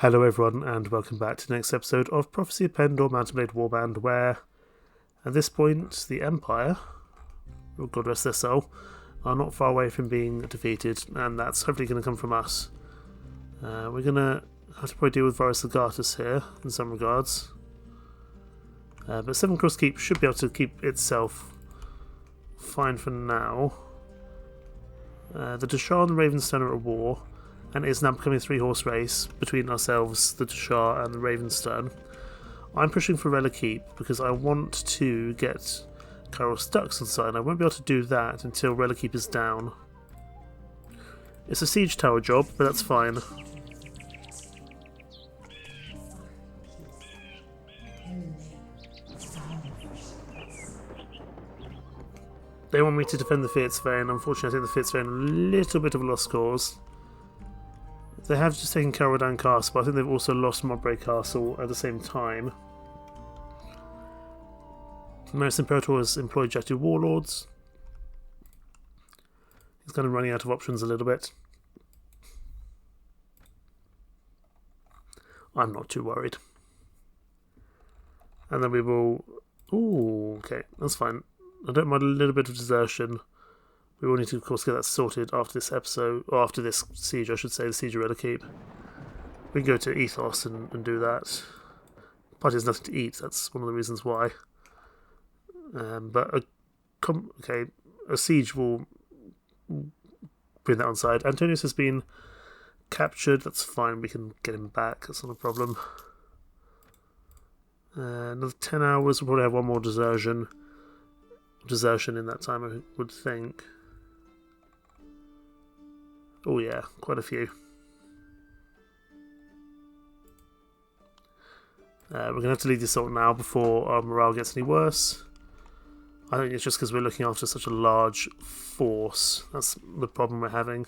Hello everyone and welcome back to the next episode of Prophecy of Pendor, Mountain Blade Warband, where at this point the Empire, oh God rest their soul, are not far away from being defeated, and that's hopefully going to come from us. We're going to have to probably deal with Varus Legatus here in some regards, but Seven Cross Keep should be able to keep itself fine for now. The Dashar and the Ravenstern are at war, and it is now becoming a three-horse race between ourselves, the Dashar and the Ravenstern. I'm pushing for Relic Keep because I want to get Chiral Stux inside. I won't be able to do that until Relic Keep is down. It's a siege tower job, but that's fine. They want me to defend the Fierdsvain. Unfortunately, I think the Fierdsvain are a little bit of a lost cause. They have just taken Carodan Castle, but I think they've also lost Mobray Castle at the same time. Maris Imperator has employed Jatu Warlords. He's kind of running out of options a little bit. I'm not too worried. And then we will... Ooh, okay, that's fine. I don't mind a little bit of desertion. We will need to, of course, get that sorted after this episode, or after this siege, I should say, the siege of Relic Keep. We can go to Ethos and do that. Party has nothing to eat, that's one of the reasons why. But a siege will bring that on side. Antonius has been captured, that's fine, we can get him back, that's not a problem. Another 10 hours, we'll probably have one more desertion in that time, I would think. Oh yeah, quite a few. We're going to have to lead the assault now before our morale gets any worse. I think it's just because we're looking after such a large force. That's the problem we're having.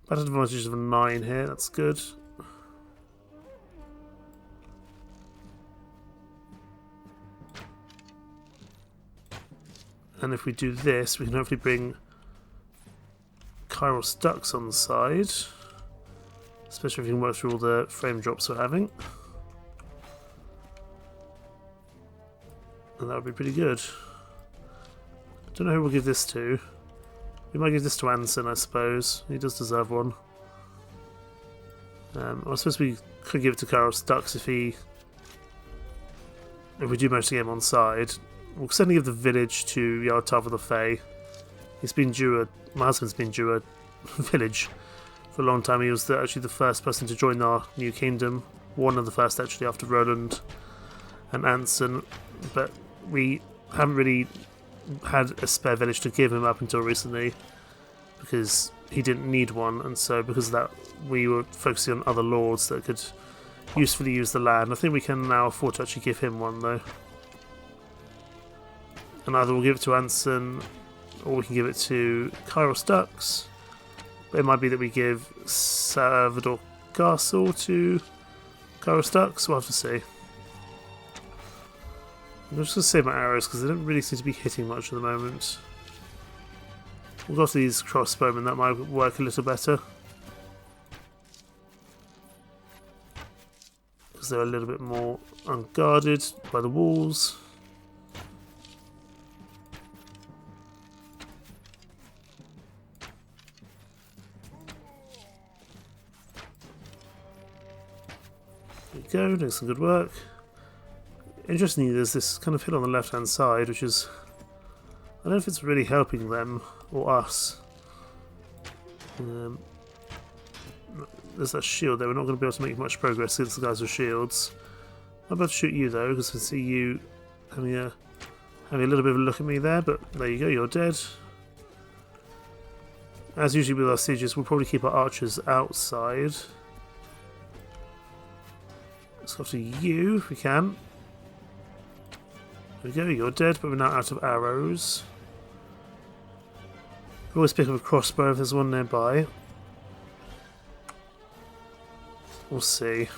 Battle advantage of a 9 here, that's good. And if we do this, we can hopefully bring Chiral Stux on the side. Especially if we can work through all the frame drops we're having. And that would be pretty good. Don't know who we'll give this to. We might give this to Anson, I suppose. He does deserve one. I suppose we could give it to Chiral Stux if we do manage to get him on side. We'll certainly give the village to Yartav of the Fae. My husband's been due a village for a long time. He was actually the first person to join our new kingdom. One of the first, actually, after Roland and Anson. But we haven't really had a spare village to give him up until recently, because he didn't need one, and so because of that we were focusing on other lords that could usefully use the land. I think we can now afford to actually give him one, though. And either we'll give it to Anson, or we can give it to Chiral Stux. But it might be that we give Salvador Castle to Chiral Stux. We'll have to see. I'm just going to save my arrows because they don't really seem to be hitting much at the moment. We'll go to these crossbowmen, that might work a little better. Because they're a little bit more unguarded by the walls. Go, doing some good work. Interestingly, there's this kind of hill on the left hand side, which is, I don't know if it's really helping them or us. There's that shield there. We're not going to be able to make much progress against the guys with shields. I'm about to shoot you though, because I see you having a little bit of a look at me there, but there you go, you're dead. As usually with our sieges, we'll probably keep our archers outside. Let's go to you if we can. There we go, you're dead, but we're now out of arrows. We'll always pick up a crossbow if there's one nearby. We'll see.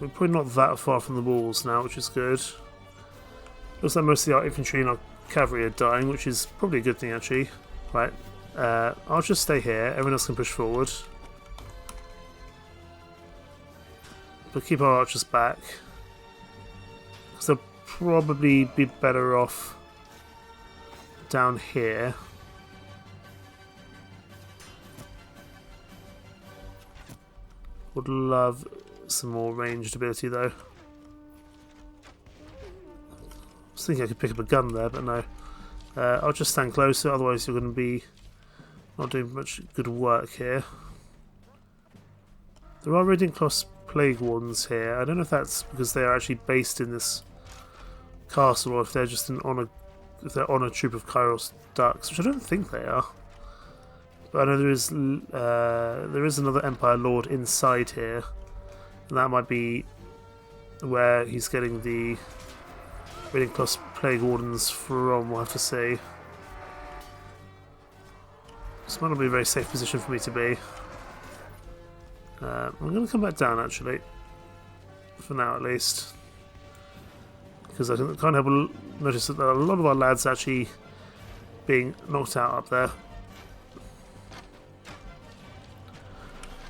We're probably not that far from the walls now, which is good. Looks like most of our infantry and our cavalry are dying, which is probably a good thing actually. Right, I'll just stay here. Everyone else can push forward. But keep our archers back. Because they'll probably be better off down here. Would love some more ranged ability though. I was thinking I could pick up a gun there, but no. I'll just stand closer, otherwise you're going to be not doing much good work here. There are Radiant Cross Plague Wardens here. I don't know if that's because they are actually based in this castle, or if they're just on a troop of Kairos ducks, which I don't think they are. But I know there is another Empire Lord inside here, and that might be where he's getting the Radiant Cross Plague Wardens from, we'll have to see. This might not be a very safe position for me to be. I'm going to come back down actually, for now at least, because I can't help but notice that a lot of our lads are actually being knocked out up there.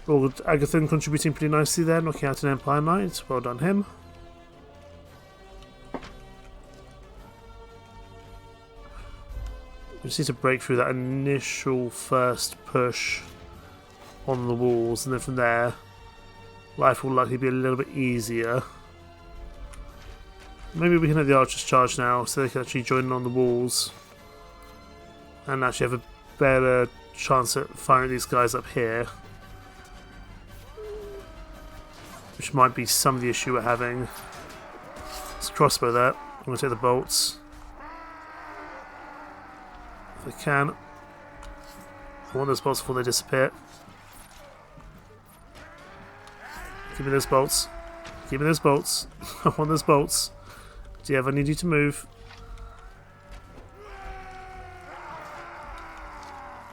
Lord Agathon contributing pretty nicely there, knocking out an Empire Knight. Well done him. We just need to break through that initial first push on the walls, and then from there life will likely be a little bit easier. Maybe we can have the archers charge now so they can actually join in on the walls and actually have a better chance at firing these guys up here, which might be some of the issue we're having. Let's crossbow that. I'm going to take the bolts if I can. I want those bolts before they disappear. Give me those bolts. Give me those bolts. I want those bolts. Diev, I need you to move.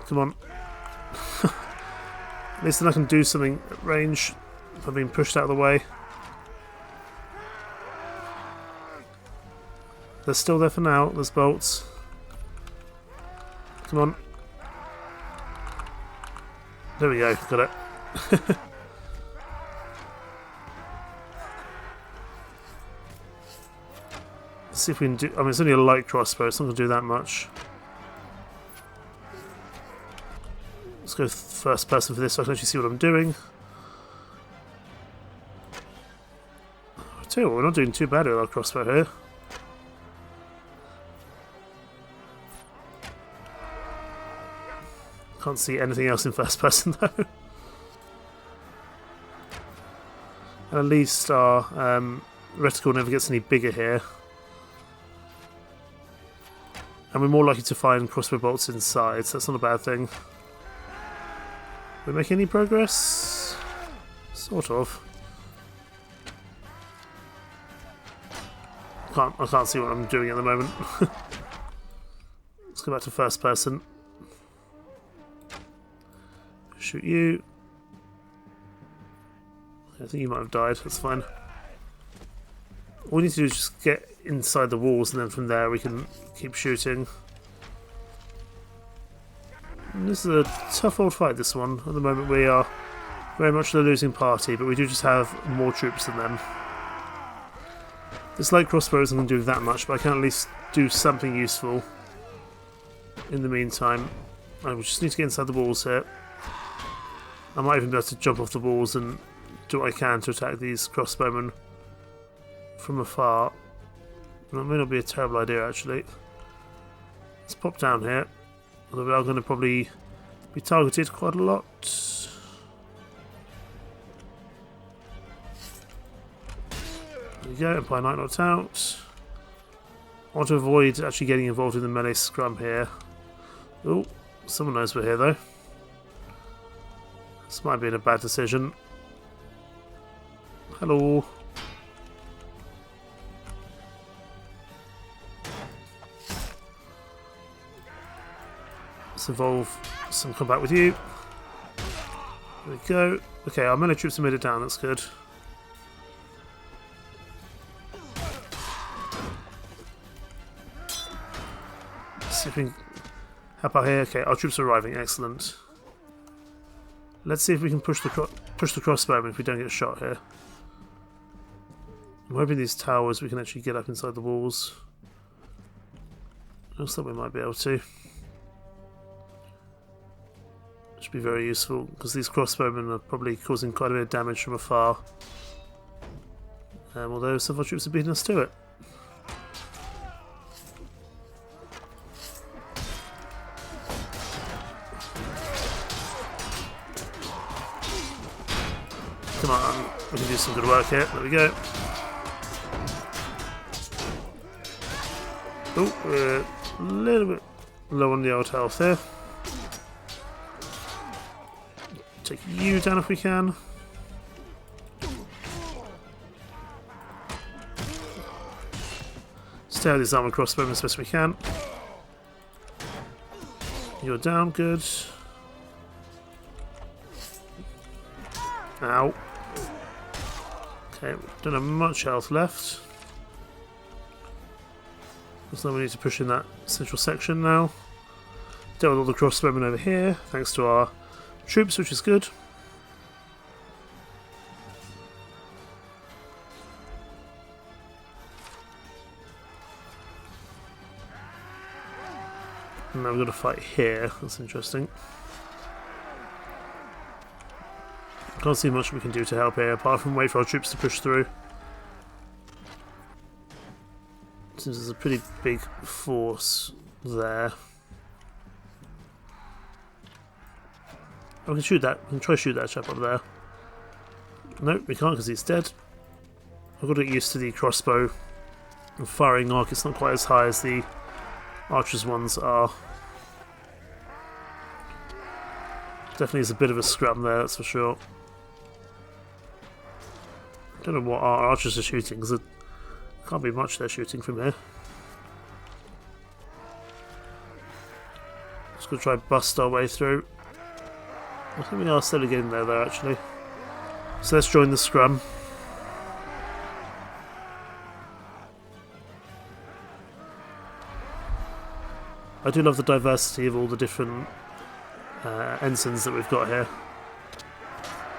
Come on. At least then I can do something at range if I'm being pushed out of the way. They're still there for now, those bolts. Come on. There we go, got it. Let's see if we can do... I mean, it's only a light crossbow, it's not going to do that much. Let's go first person for this so I can actually see what I'm doing. I tell you what, we're not doing too bad with our crossbow here. Can't see anything else in first person though. And at least our reticle never gets any bigger here. And we're more likely to find crossbow bolts inside, so that's not a bad thing. We make any progress? Sort of. I can't see what I'm doing at the moment. Let's go back to first person. Shoot you. I think you might have died, that's fine. All we need to do is just get inside the walls, and then from there we can keep shooting. And this is a tough old fight, this one. At the moment we are very much the losing party, but we do just have more troops than them. This light crossbow isn't going to do that much, but I can at least do something useful in the meantime. I just need to get inside the walls here. I might even be able to jump off the walls and do what I can to attack these crossbowmen from afar. That may not be a terrible idea actually. Let's pop down here. Although we are going to probably be targeted quite a lot. There we go, Empire Knight knocked out. I want to avoid actually getting involved in the melee scrum here. Oh, someone knows we're here though. This might be a bad decision. Hello. Let's involve some combat with you. There we go. Okay, our melee troops have made it down, that's good. Let's see if we can How about here? Okay, our troops are arriving. Excellent. Let's see if we can push the crossbowmen if we don't get shot here. I'm hoping these towers we can actually get up inside the walls. Looks like we might be able to. Should be very useful because these crossbowmen are probably causing quite a bit of damage from afar. Although some of our troops are beating us to it. Come on, we can do some good work here. There we go. Oh, we're a little bit low on the old health here. Take you down if we can. Stay out of these armoured crossbowmen as best we can. You're down, good. Ow. Okay, we don't have much health left. So we need to push in that central section now. Deal with all the crossbowmen over here, thanks to our troops, which is good. And now we've got to fight here, that's interesting. Can't see much we can do to help here, apart from wait for our troops to push through. Seems there's a pretty big force there. Oh, we can shoot that. We can try to shoot that chap up there. Nope, we can't because he's dead. I've got to get used to the crossbow and firing arc. It's not quite as high as the archers ones are. Definitely is a bit of a scrum there, that's for sure. I don't know what our archers are shooting because it can't be much they're shooting from here. Just gonna try and bust our way through. I think we are slowly getting there though, actually. So let's join the scrum. I do love the diversity of all the different ensigns that we've got here.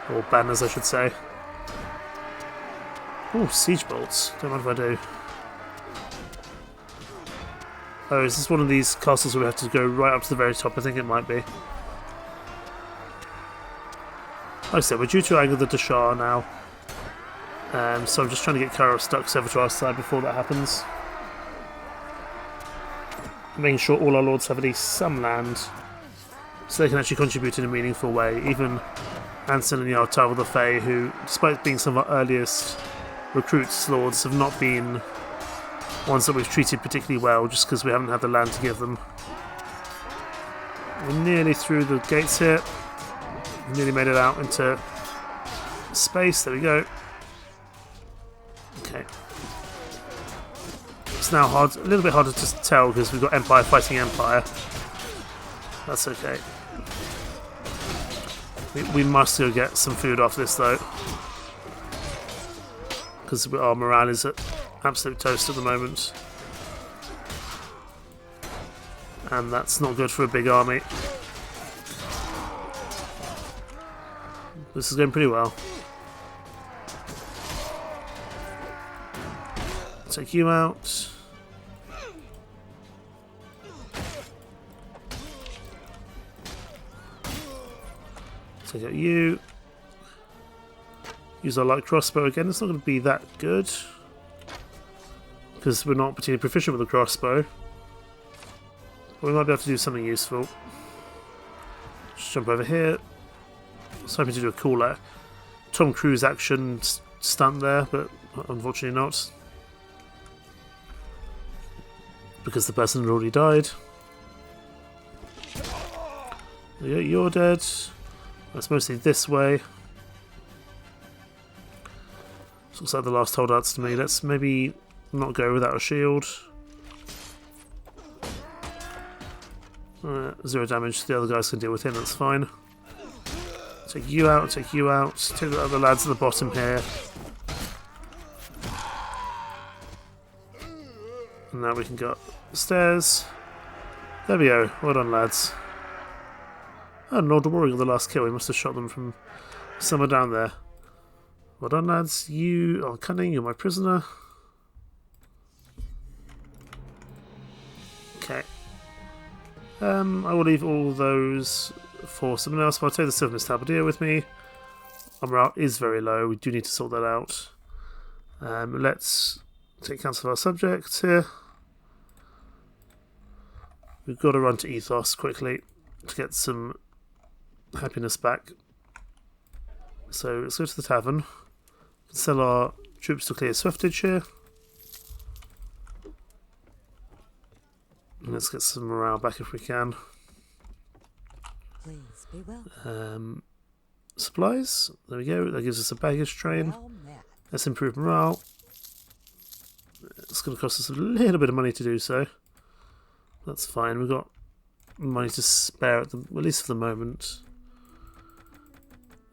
Or banners, I should say. Oh, siege bolts. Don't mind if I do. Oh, is this one of these castles where we have to go right up to the very top? I think it might be. Like I said, we're due to angle the Dashar now. So I'm just trying to get Kairos stuck over to our side before that happens. Making sure all our lords have at least some land, so they can actually contribute in a meaningful way. Even Anson and Yartal the Fae, who, despite being some of our earliest recruits lords, have not been ones that we've treated particularly well, just because we haven't had the land to give them. We're nearly through the gates here. Nearly made it out into space. There we go. Okay. It's now hard, a little bit harder to tell because we've got Empire fighting Empire. That's okay. We must go get some food off this though, because our morale is at absolute toast at the moment, and that's not good for a big army. This is going pretty well. Take you out. Take out you. Use our light crossbow again. It's not going to be that good because we're not particularly proficient with the crossbow. But we might be able to do something useful. Just jump over here. I was hoping to do a cooler Tom Cruise action stunt there, but unfortunately not, because the person had already died. You're dead. That's mostly this way. Looks like the last holdouts to me. Let's maybe not go without a shield. 0 damage. The other guys can deal with him, that's fine. Take you out, take you out. Take the other lads at the bottom here. And now we can go up the stairs. There we go. Well done, lads. Oh, Lord Warring of the last kill. We must have shot them from somewhere down there. Well done, lads. You are cunning. You're my prisoner. Okay. I will leave all those for someone else, but I'll take the Silver Mist Halberdier with me. Our morale is very low. We do need to sort that out. Let's take counsel of our subjects here. We've got to run to Ethos quickly to get some happiness back. So let's go to the tavern. Sell our troops to clear Swiftage here. And let's get some morale back if we can. Please be welcome. Supplies. There we go. That gives us a baggage train. Let's improve morale. It's going to cost us a little bit of money to do so. That's fine. We've got money to spare at least for the moment.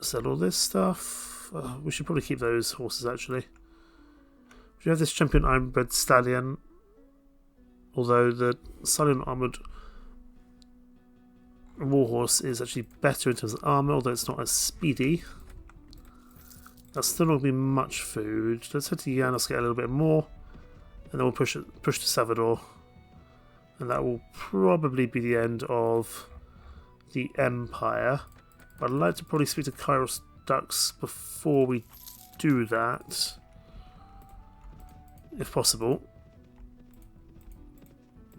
Sell all this stuff. We should probably keep those horses actually. We have this champion ironbred stallion. Although the stallion armoured warhorse is actually better in terms of armour, although it's not as speedy. That's still not going to be much food. Let's head to Janos, get a little bit more, and then we'll push to Savador. And that will probably be the end of the Empire. But I'd like to probably speak to Kairos Dux before we do that, if possible,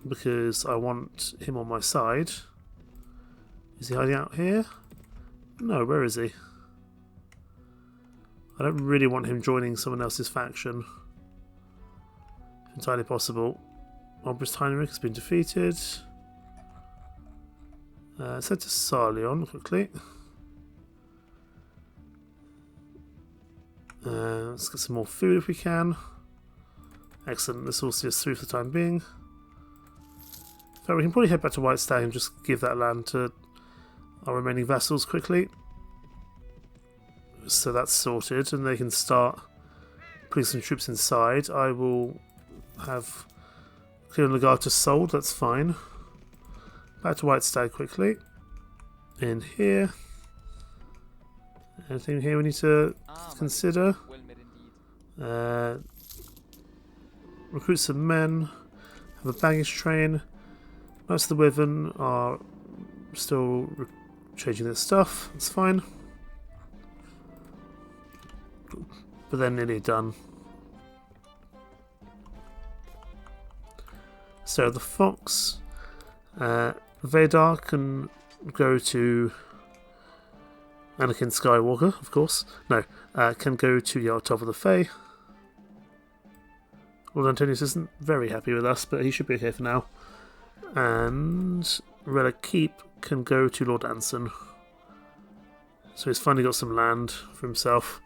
because I want him on my side. Is he hiding out here? No, where is he? I don't really want him joining someone else's faction. Entirely possible. Obrist Heinrich has been defeated. Let's head to Sarleon quickly. Let's get some more food if we can. Excellent, this will see us through for the time being. So we can probably head back to White Stag and just give that land to our remaining vassals quickly. So that's sorted, and they can start putting some troops inside. I will have Cleon Legatus sold, that's fine. Back to White Stag quickly. In here. Anything here we need to consider? Recruit some men. Have a baggage train. Most of the Wyvern are still changing their stuff. That's fine. But they're nearly done. So the Fox, Vadar can go to Anakin Skywalker, of course. No, can go to Yartov of the Fae. Lord Antonius isn't very happy with us, but he should be okay for now. And Relic Keep can go to Lord Anson. So he's finally got some land for himself.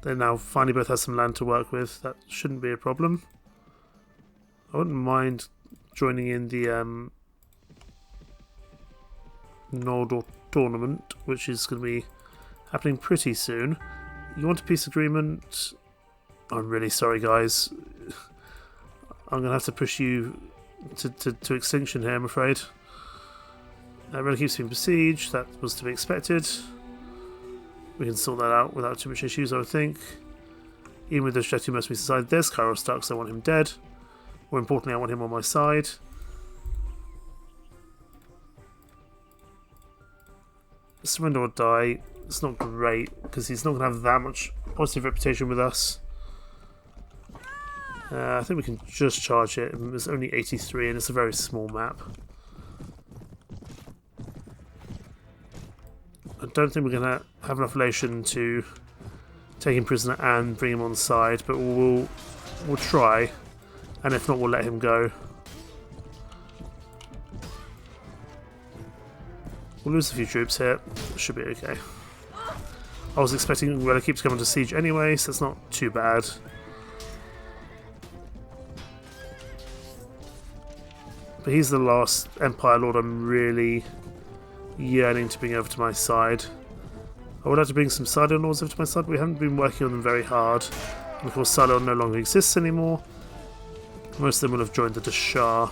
They now finally both have some land to work with. That shouldn't be a problem. I wouldn't mind joining in the Nordor tournament, which is going to be happening pretty soon. You want a peace agreement? I'm really sorry, guys. I'm going to have to push you to extinction here, I'm afraid. Relic keeps being besieged. That was to be expected. We can sort that out without too much issues, I would think. Even with the Sheti Mercenary Society, there's Kairos Dux, I want him dead. More importantly, I want him on my side. Surrender or die. It's not great, because he's not going to have that much positive reputation with us. I think we can just charge it. It's only 83 and it's a very small map. I don't think we're going to have enough relation to take him prisoner and bring him on side, but we'll try, and if not, we'll let him go. We'll lose a few troops here. Should be okay. I was expecting Relic Keep to come under siege anyway, so it's not too bad. But he's the last Empire Lord I'm really yearning to bring over to my side. I would like to bring some Sidon Lords over to my side, but we haven't been working on them very hard. And of course, Sidon no longer exists anymore. Most of them will have joined the Dashar.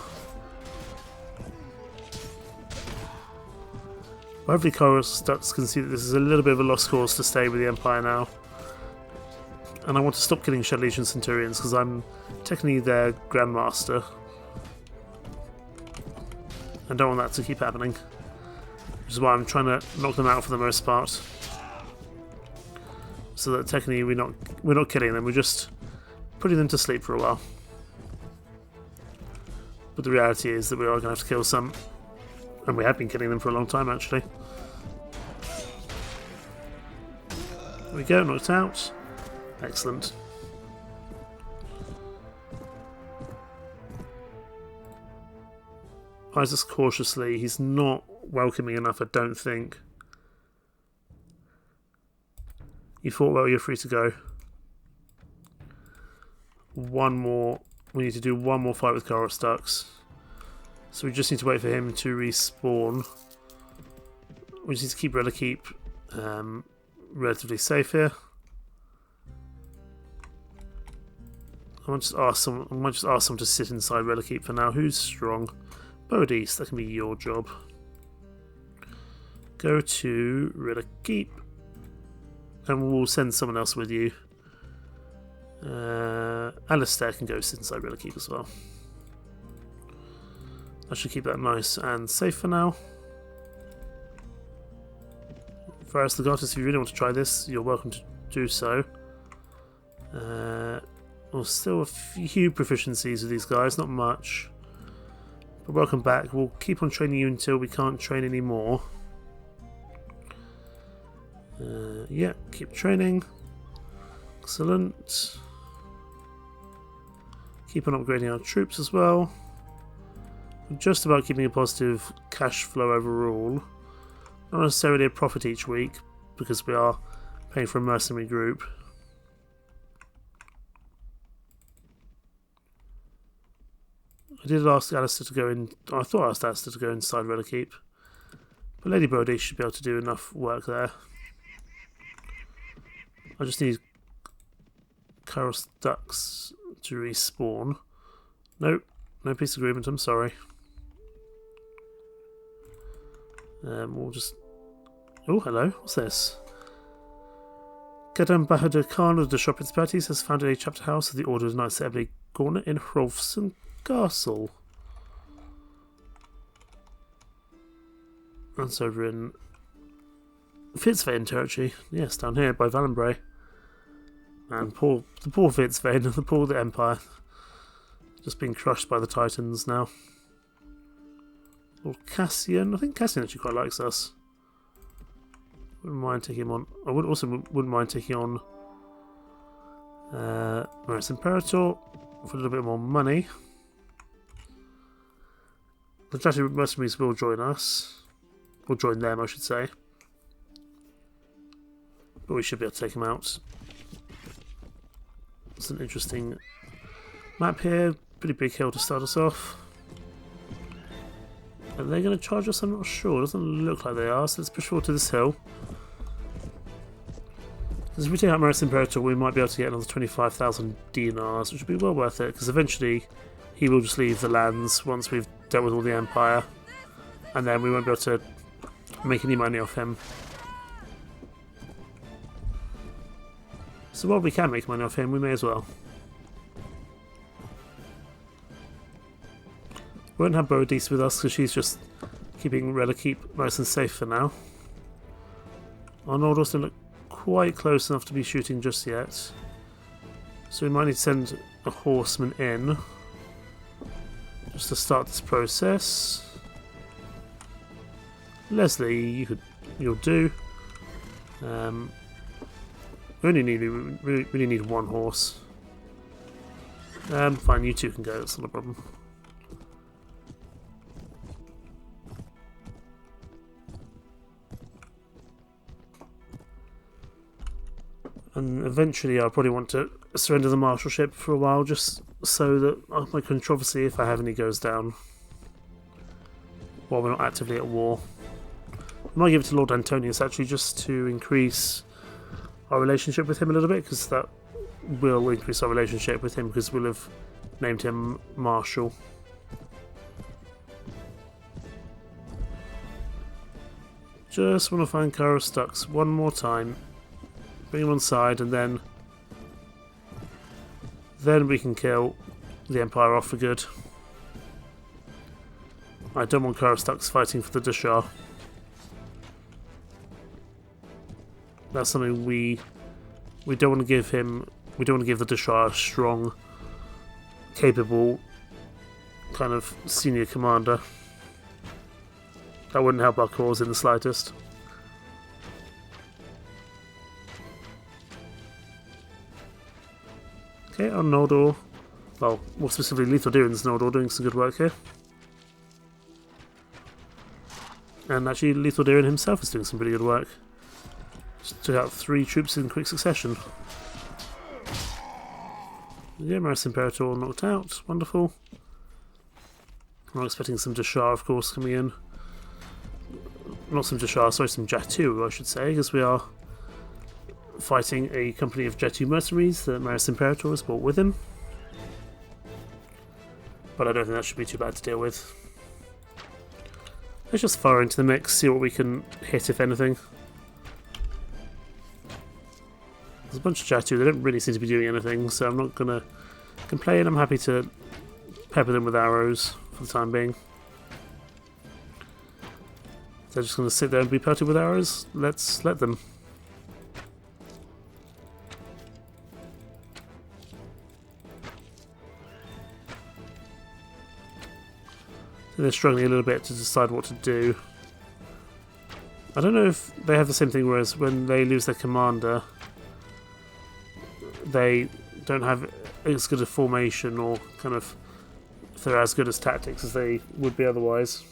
Hopefully Chorus Ducks can see that this is a little bit of a lost cause to stay with the Empire now. And I want to stop killing Shadow Legion Centurions because I'm technically their Grandmaster. I don't want that to keep happening. Which is why I'm trying to knock them out for the most part. So that technically we're not killing them, we're just putting them to sleep for a while. But the reality is that we are going to have to kill some. And we have been killing them for a long time actually. There we go, knocked out. Excellent. Eyes us cautiously. He's not welcoming enough, I don't think. You fought well, you're free to go. One more. We need to do one more fight with Chorus Ducks. So we just need to wait for him to respawn. We just need to keep Relic relatively safe here. I might just ask someone to sit inside Relic for now. Who's strong? Bodis, that can be your job. Go to Relic, and we'll send someone else with you. Alistair can go sit inside Relic as well. I should keep that nice and safe for now. Varus the Goddess, if you really want to try this, you're welcome to do so. Well, still a few proficiencies with these guys, not much. But welcome back. We'll keep on training you until we can't train anymore. Yeah, keep training. Excellent. Keep on upgrading our troops as well. I'm just about keeping a positive cash flow overall. Not necessarily a profit each week, because we are paying for a mercenary group. I did ask Alistair to go in. I thought I asked Alistair to go inside Relic, but Lady Brody should be able to do enough work there. I just need Chorus Ducks to respawn. Nope, no peace agreement, I'm sorry. We'll just... Oh, hello, what's this? Gadam Bahadur Khan of the Principlaties has founded a chapter house of the Order of Knights of Ebony Corner in Ravenstern Castle. That's over in Fierdsvain territory. Yes, down here by Valenbray. And the poor Fierdsvain and the poor Empire. Just being crushed by the Titans now. Or Cassian. I think Cassian actually quite likes us. Wouldn't mind taking him on. I wouldn't mind taking on Maris Imperator for a little bit more money. The Jatty mercenaries will join us. Or join them, I should say. But we should be able to take them out. It's an interesting map here. Pretty big hill to start us off. Are they going to charge us? I'm not sure. It doesn't look like they are, so let's push forward to this hill. Because if we take out Maris Imperator, we might be able to get another 25,000 dinars, which would be well worth it, because eventually he will just leave the lands once we've dealt with all the Empire, and then we won't be able to make any money off him. So while we can make money off him, we may as well. We won't have Boadicea with us because she's just keeping Relic nice and safe for now. Our Nordos don't look quite close enough to be shooting just yet, so we might need to send a horseman in just to start this process. Leslie, you'll do. We really need one horse. Fine, you two can go. That's not a problem. And eventually I'll probably want to surrender the marshalship for a while, just so that my controversy, if I have any, goes down while we're not actively at war. I might give it to Lord Antonius actually, just to increase our relationship with him a little bit, because that will increase our relationship with him, because we'll have named him Marshal. Just want to find Karostux one more time. Bring him on side, and then we can kill the Empire off for good. I don't want Karostux fighting for the Dashar. That's something we don't want to give him. We don't want to give the Dashar a strong, capable, kind of senior commander. That wouldn't help our cause in the slightest. Okay, on Noldor. Well, more specifically, Huithril Noldor doing some good work here. And actually, Huithril himself is doing some pretty good work. Just took out 3 troops in quick succession. Yeah, Maris Imperator knocked out. Wonderful. I'm expecting some Dashar, of course, coming in. Not some Dashar, sorry, some Jatu, I should say, because we are fighting a company of Jatu mercenaries that Maris Imperator has brought with him. But I don't think that should be too bad to deal with. Let's just fire into the mix, see what we can hit, if anything. There's a bunch of Jatu, they don't really seem to be doing anything, so I'm not going to complain. I'm happy to pepper them with arrows for the time being. They're just going to sit there and be pelted with arrows. Let's let them. They're struggling a little bit to decide what to do. I don't know if they have the same thing, whereas when they lose their commander, they don't have as good a formation, or kind of if they're as good as tactics as they would be otherwise.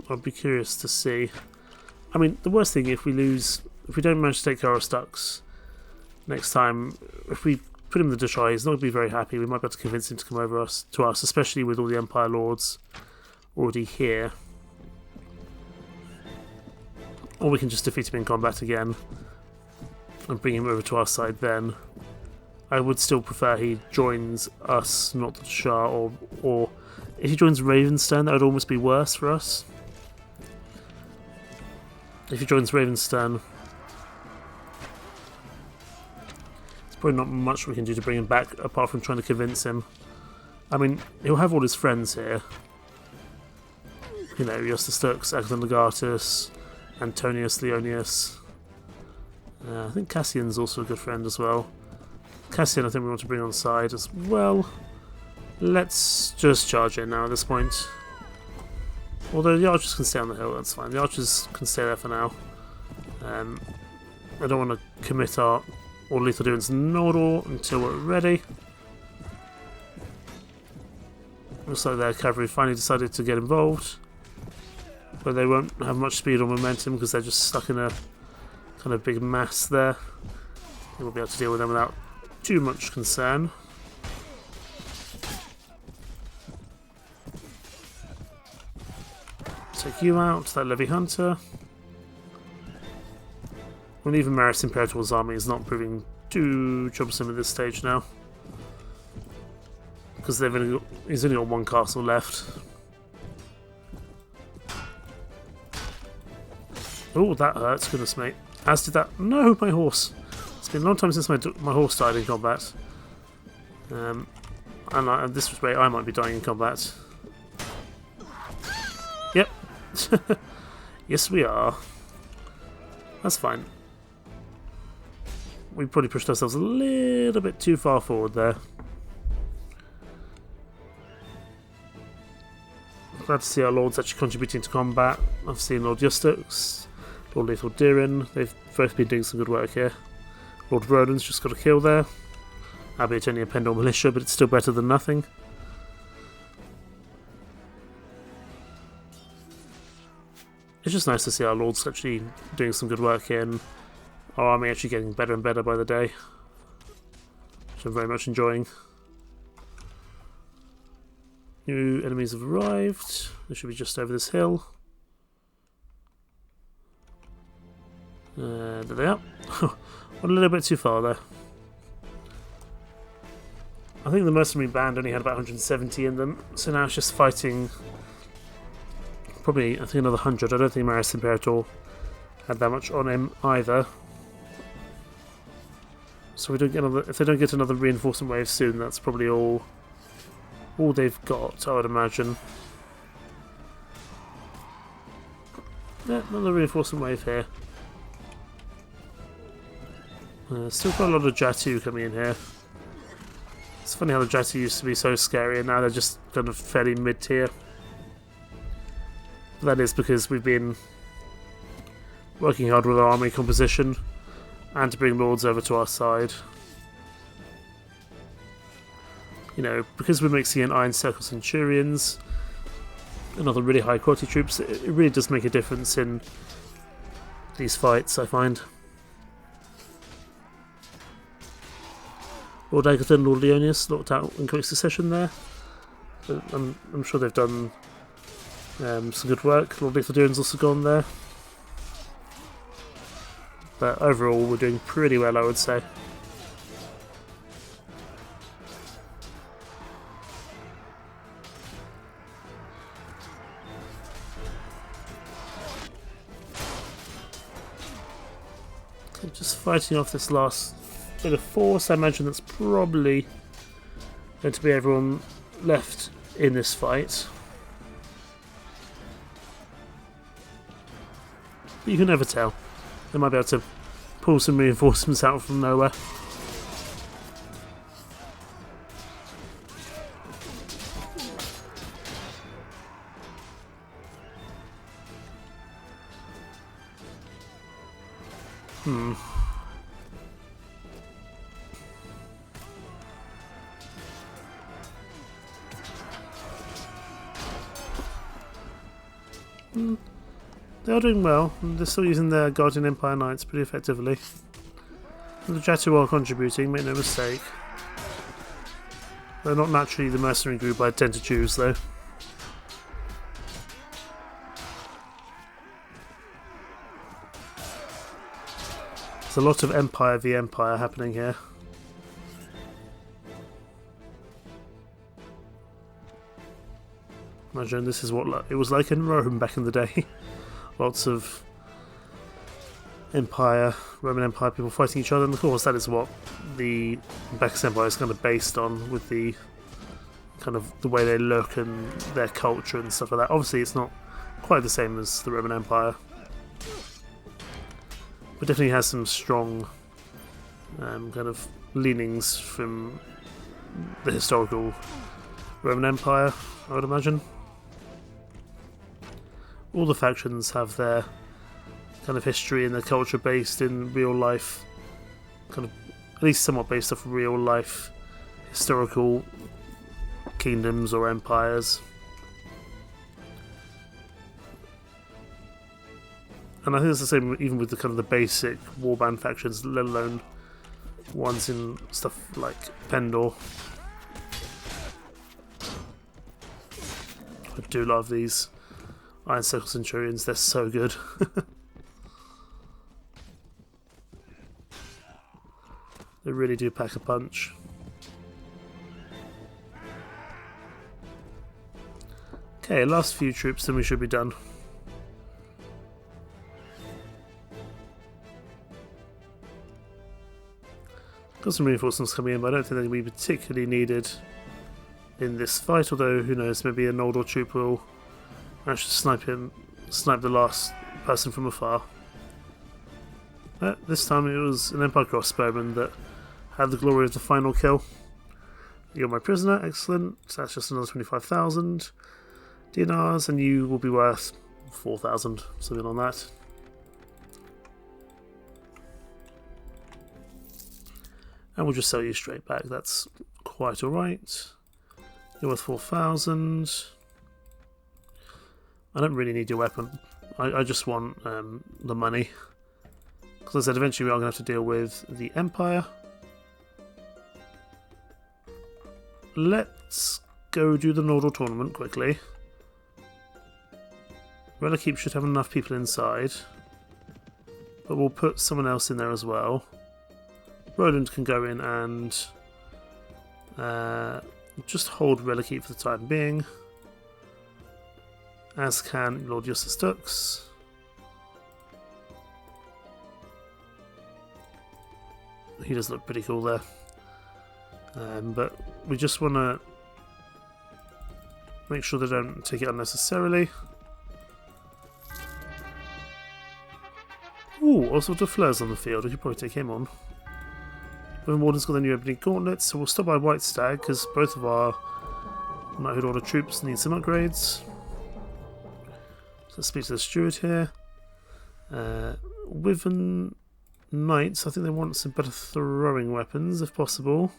I'd be curious to see. I mean, the worst thing, if we don't manage to take Karostux next time, if we put him in the Dashar, he's not going to be very happy. We might be able to convince him to come over to us, especially with all the Empire Lords already here. Or we can just defeat him in combat again and bring him over to our side then. I would still prefer he joins us, not the Dashar, or if he joins Ravenstern, that would almost be worse for us. If he joins Ravenstern, there's probably not much we can do to bring him back, apart from trying to convince him. I mean, he'll have all his friends here. You know, Justastux, Aghaton Legatus, Antonius Leonius. I think Cassian's also a good friend as well. Cassian I think we want to bring on side as well. Let's just charge in now at this point. Although the archers can stay on the hill, that's fine. The archers can stay there for now. I don't want to commit our lethal doings Noldor until we're ready. Looks like their cavalry finally decided to get involved. But they won't have much speed or momentum because they're just stuck in a kind of big mass there. We'll be able to deal with them without too much concern. Take you out, that Levy Hunter. Well, even Maris Imperator's army is not proving too troublesome at this stage now. Because he's only got one castle left. Oh, that hurts, goodness mate. As did that. No, my horse. It's been a long time since my horse died in combat. And this was where I might be dying in combat. Yep. Yes, we are. That's fine. We probably pushed ourselves a little bit too far forward there. Glad to see our lords actually contributing to combat. I've seen Lord Justux, Lord Lethal Dirin. They've both been doing some good work here. Lord Roland's just got a kill there. Albeit only a Pendor militia, but it's still better than nothing. It's just nice to see our lords actually doing some good work here, and our army actually getting better and better by the day, which I'm very much enjoying. New enemies have arrived. They should be just over this hill. There they are. Went a little bit too far there. I think the mercenary band only had about 170 in them, so now it's just fighting probably, I think, another 100. I don't think Maris Imperator had that much on him either. So we don't get if they don't get another reinforcement wave soon, that's probably all they've got, I would imagine. Yeah, another reinforcement wave here. Still got a lot of Jatu coming in here. It's funny how the Jatu used to be so scary and now they're just kind of fairly mid-tier. That is because we've been working hard with our army composition and to bring lords over to our side. You know, because we're mixing in Iron Circle Centurions and other really high quality troops, it really does make a difference in these fights, I find. Lord Agatha and Lord Leonius locked out in quick succession there. I'm sure they've done some good work. Lord Lethaldion's also gone there. But overall, we're doing pretty well, I would say. Okay, just fighting off this last bit of force. I imagine that's probably going to be everyone left in this fight. But you can never tell. They might be able to pull some reinforcements out from nowhere. They are doing well. They're still using their Guardian Empire Knights pretty effectively. The Jatu are contributing, make no mistake. They're not naturally the mercenary group I tend to choose, though. There's a lot of Empire v Empire happening here. Imagine this is what it was like in Rome back in the day. Lots of Roman Empire people fighting each other, and of course that is what the Bacchus Empire is kind of based on, with the kind of the way they look and their culture and stuff like that. Obviously it's not quite the same as the Roman Empire, but definitely has some strong kind of leanings from the historical Roman Empire, I would imagine. All the factions have their kind of history and their culture based in real life, kind of at least somewhat based off real life historical kingdoms or empires. And I think it's the same even with the kind of the basic Warband factions, let alone ones in stuff like Pendor. I do love these Iron Circle Centurions, they're so good. They really do pack a punch. Okay, last few troops, then we should be done. Got some reinforcements coming in, but I don't think they're going to be particularly needed in this fight, although who knows, maybe a Noldor troop will manage to snipe the last person from afar. This time it was an Empire crossbowman that had the glory of the final kill. You're my prisoner, excellent. So that's just another 25,000 dinars, and you will be worth 4,000, something on that. And we'll just sell you straight back, that's quite alright. You're worth 4,000. I don't really need your weapon. I just want the money. Because as I said, eventually we are going to have to deal with the Empire. Let's go do the Nordal tournament quickly. Relic should have enough people inside. But we'll put someone else in there as well. Roland can go in and just hold Relic for the time being. as can Lord Eustace Dux. He does look pretty cool there. But we just want to make sure they don't take it unnecessarily. Ooh, also the Fleur's on the field. We could probably take him on. When Warden's got the new opening gauntlets, so we'll stop by White Stag because both of our Knighthood Order troops need some upgrades. So let's speak to the steward here. Wyvern Knights, I think they want some better throwing weapons if possible.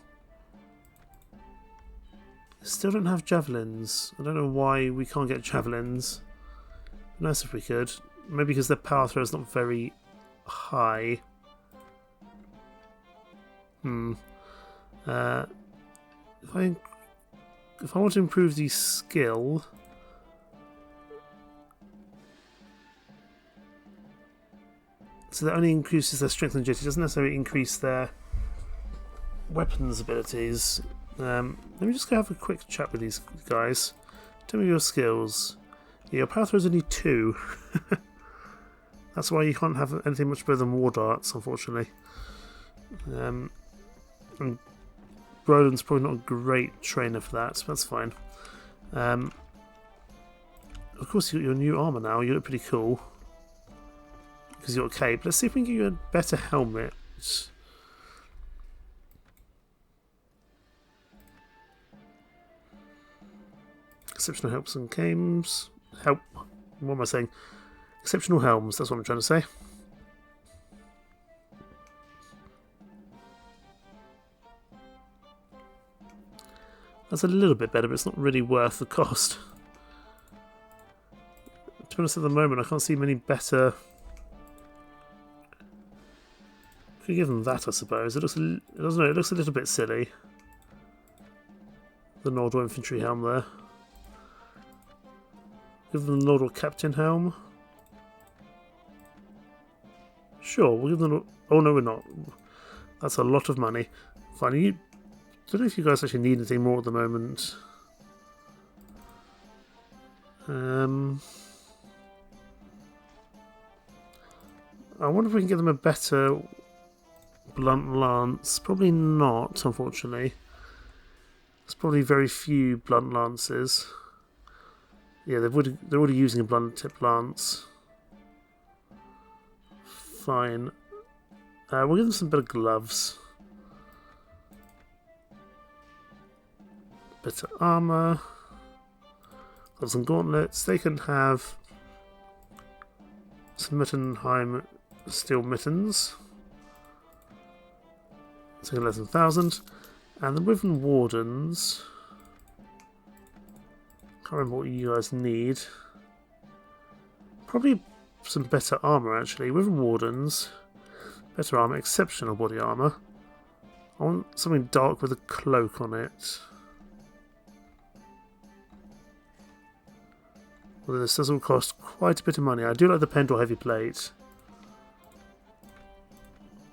Still don't have javelins. I don't know why we can't get javelins. Nice if we could. Maybe because their power throw is not very high. If I want to improve the skill, so that only increases their strength and agility, it doesn't necessarily increase their weapons abilities. Let me just go have a quick chat with these guys. Tell me your skills. Yeah, your power throw is only 2. That's why you can't have anything much better than war darts, unfortunately. And Broden's probably not a great trainer for that, so that's fine. Of course, you got your new armour now. You look pretty cool because you got a cape. Let's see if we can get you a better helmet. Exceptional helps and games. What am I saying? Exceptional helms, that's what I'm trying to say. That's a little bit better, but it's not really worth the cost. To be honest, at the moment, I can't see many better. Could give them that, I suppose. It looks a little bit silly. The Nordor infantry helm there. Give them the Nordor captain helm. Sure, we'll give them. Oh no, we're not. That's a lot of money. Fine. I don't know if you guys actually need anything more at the moment. I wonder if we can get them a better blunt lance. Probably not, unfortunately. There's probably very few blunt lances. Yeah, they're already using a blunt tip lance. Fine. We'll give them some better gloves. Better armour. Gloves and gauntlets. They can have some Mittenheim steel mittens. So 11,000. And the Wyvern Wardens. Can't remember what you guys need. Probably some better armour actually. Wyvern Wardens. Better armour, exceptional body armour. I want something dark with a cloak on it. Although this does all cost quite a bit of money. I do like the Pendor heavy plate.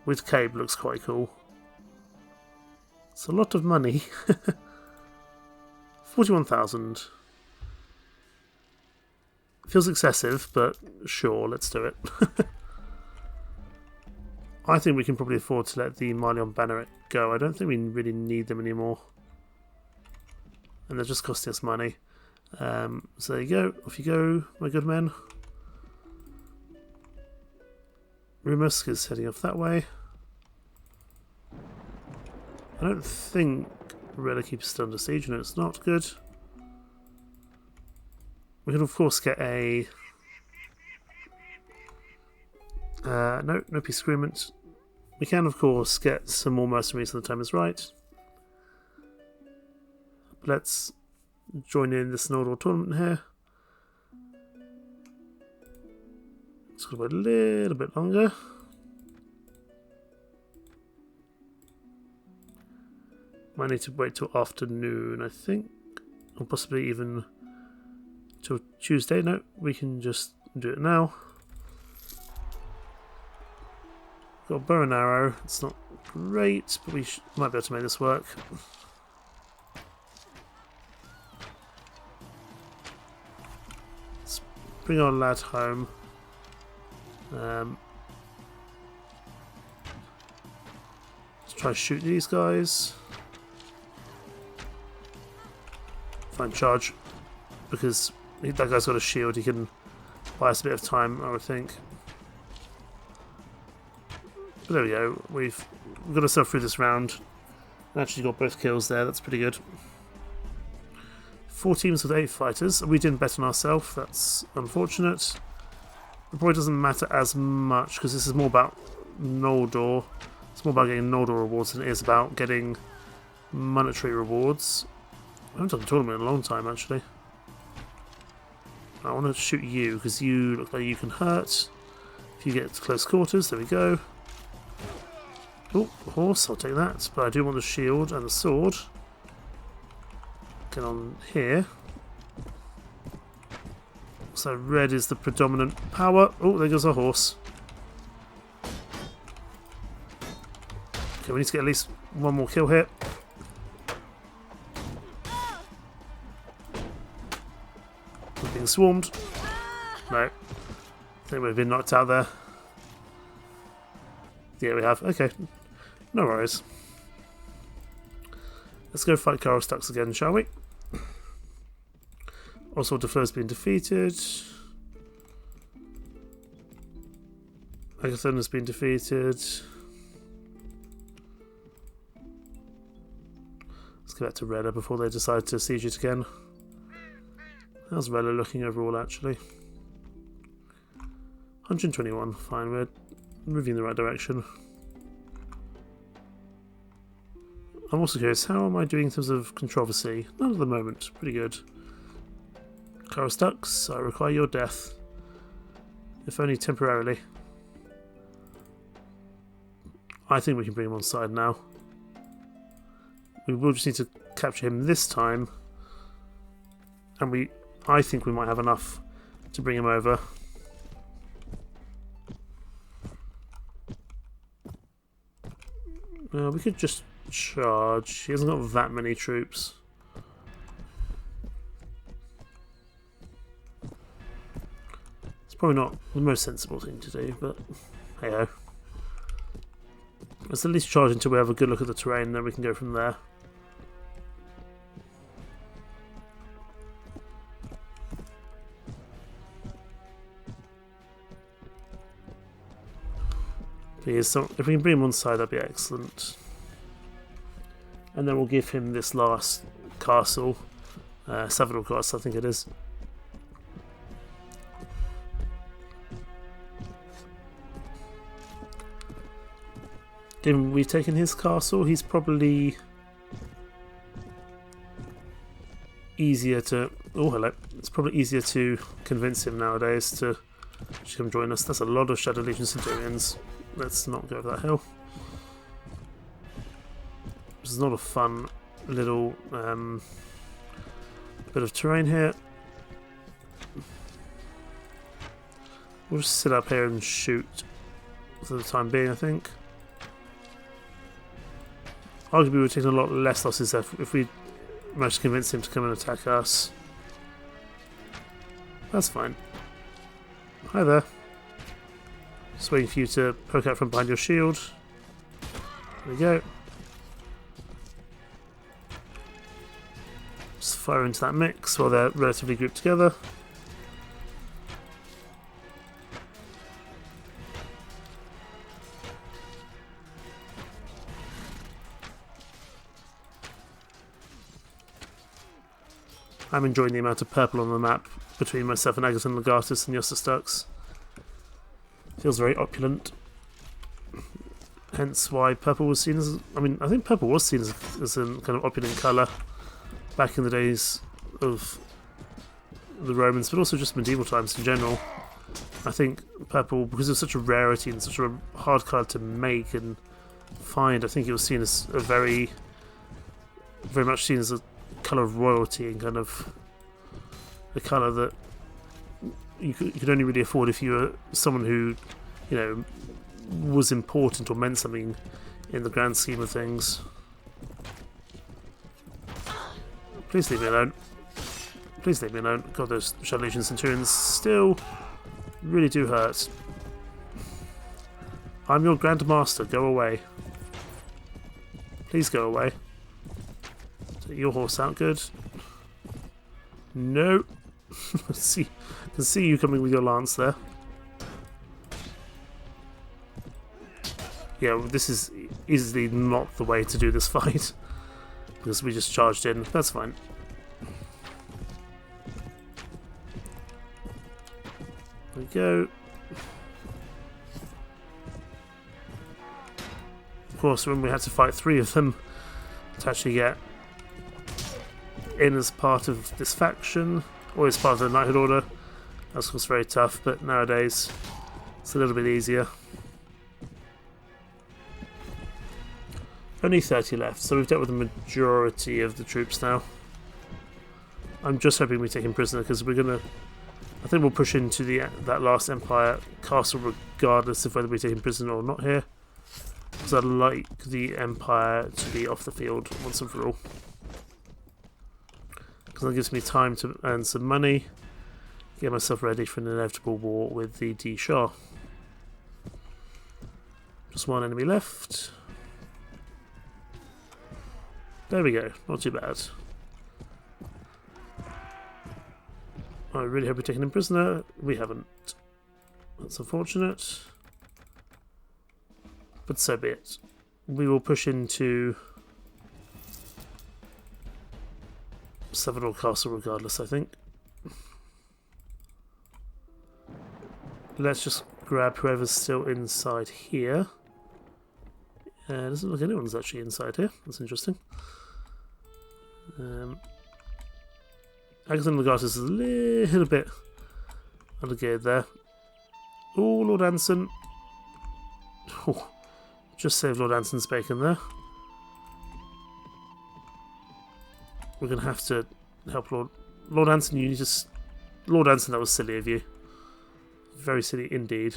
With cape looks quite cool. It's a lot of money. 41,000. Feels excessive, but sure, let's do it. I think we can probably afford to let the Marlion Banneret go. I don't think we really need them anymore. And they're just costing us money. So there you go. Off you go, my good men. Rumusk is heading off that way. I don't think Relic is still under siege. No, it's not good. We can of course get a... no peace agreement. We can of course get some more mercenaries when the time is right. But let's join in this Nordor tournament here. It's going to wait a little bit longer. Might need to wait till afternoon, I think. Or possibly even till Tuesday. No, we can just do it now. Got a bow and arrow. It's not great, but we might be able to make this work. Let's bring our lad home. Let's try and shoot these guys. Fine, charge. Because that guy's got a shield, he can buy us a bit of time, I would think. But there we go, we've got ourselves through this round. And actually got both kills there, that's pretty good. 4 teams with 8 fighters. We didn't bet on ourselves, that's unfortunate. It probably doesn't matter as much because this is more about Noldor. It's more about getting Noldor rewards than it is about getting monetary rewards. I haven't done a tournament in a long time actually. I want to shoot you because you look like you can hurt. If you get to close quarters, there we go. Oh, horse, I'll take that. But I do want the shield and the sword. Get on here. So red is the predominant power. Oh, there goes our horse. Okay, we need to get at least one more kill here. We're being swarmed. No. I think we've been knocked out there. Yeah, we have. Okay. No worries. Let's go fight Carl Stux again, shall we? Oswald Defoe's been defeated. Agathon has been defeated. Let's go back to Rella before they decide to siege it again. How's Rella looking overall, actually? 121, fine, we're moving in the right direction. I'm also curious, how am I doing in terms of controversy? Not at the moment, pretty good. Karastux, I require your death. If only temporarily. I think we can bring him on side now. We will just need to capture him this time. And I think we might have enough to bring him over. We could just charge. He hasn't got that many troops. It's probably not the most sensible thing to do, but hey-ho. Let's at least charge until we have a good look at the terrain, and then we can go from there. If we can bring him on side, that'd be excellent. And then we'll give him this last castle, Savador Castle, I think it is. Given we've taken his castle, he's probably easier to... Oh, hello. It's probably easier to convince him nowadays to come join us. That's a lot of Shadow Legion Centurions. Let's not go over that hill. This is not a fun little bit of terrain here. We'll just sit up here and shoot for the time being, I think. Arguably we're taking a lot less losses if we manage to convince him to come and attack us. That's fine. Hi there. Just waiting for you to poke out from behind your shield. There we go. Just fire into that mix while they're relatively grouped together. I'm enjoying the amount of purple on the map between myself and Agathon Legatus and Yossa Stux. Feels very opulent. Hence why purple was seen as... I mean, I think purple was seen as a kind of opulent colour back in the days of the Romans, but also just medieval times in general. I think purple, because it was such a rarity and such a hard colour to make and find, I think it was seen as a very much seen as a colour of royalty and kind of a colour that you could only really afford if you were someone who, you know, was important or meant something in the grand scheme of things. Please leave me alone. Please leave me alone. God, those Shadow Legion Centurions still really do hurt. I'm your Grand Master. Go away. Please go away. Take your horse out. Good. No. I can see you coming with your lance there. Yeah, this is easily not the way to do this fight. Because we just charged in. That's fine. There we go. Of course, when we had to fight 3 of them to actually get in as part of this faction, or as part of the Knighthood Order, that's of course very tough, but nowadays it's a little bit easier. Only 30 left, so we've dealt with the majority of the troops now. I'm just hoping we take him prisoner, because we're gonna... I think we'll push into that last Empire castle regardless of whether we take him prisoner or not here. Because I'd like the Empire to be off the field once and for all. Because that gives me time to earn some money, get myself ready for an inevitable war with the D Shah. Just one enemy left. There we go, not too bad. I really hope we're taking him prisoner. We haven't. That's unfortunate. But so be it. We will push into Savador Castle regardless, I think. Let's just grab whoever's still inside here. Doesn't look like anyone's actually inside here. That's interesting. Agathon Legatus is a little bit undergeared there. Oh, Lord Anson. Oh, just saved Lord Anson's bacon there. We're going to have to help Lord Anson. You need to... Lord Anson, that was silly of you. Very silly indeed.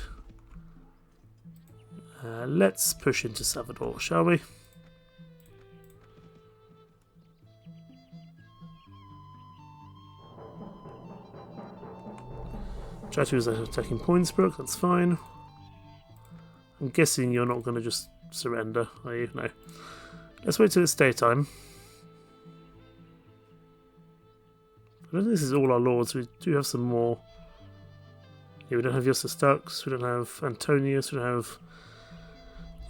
Let's push into Savador, shall we? Chatu is attacking Poinsbrook, that's fine. I'm guessing you're not going to just surrender, are you? No. Let's wait till it's daytime. I don't think this is all our lords. We do have some more. Yeah, we don't have Justus Dux, we don't have Antonius, we don't have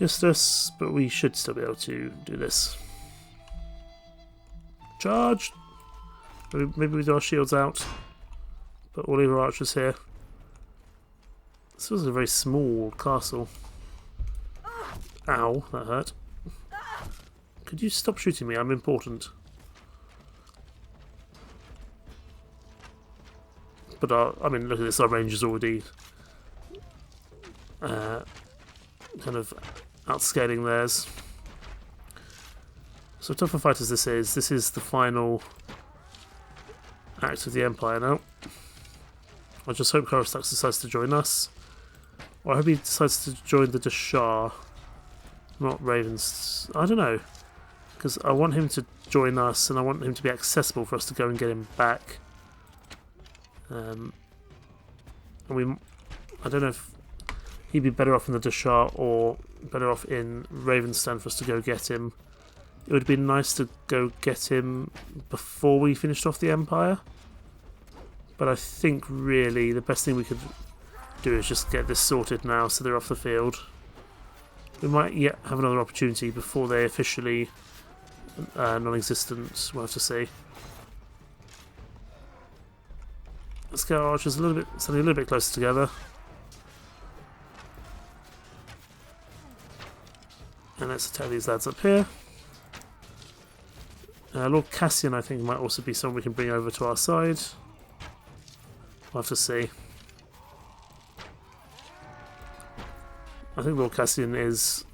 Justus, but we should still be able to do this. Charge! Maybe we do our shields out, but we'll leave our archers here. This was a very small castle. Ow, that hurt. Could you stop shooting me? I'm important. But I mean, look at this, our range is already kind of outscaling theirs. So tough a fight as this is the final act of the Empire now. I just hope Coruscant decides to join us. Or I hope he decides to join the Deshar, not Ravenstern. I don't know, because I want him to join us, and I want him to be accessible for us to go and get him back. And I don't know if he'd be better off in the Deshar or better off in Ravenstern for us to go get him. It would be nice to go get him before we finished off the Empire. But I think really the best thing we could do is just get this sorted now so they're off the field. We might yet have another opportunity before they officially non-existent. We'll have to see. Let's get our archers something a little bit closer together. And let's attack these lads up here. Lord Cassian, I think, might also be someone we can bring over to our side. We'll have to see. I think Lord Cassian is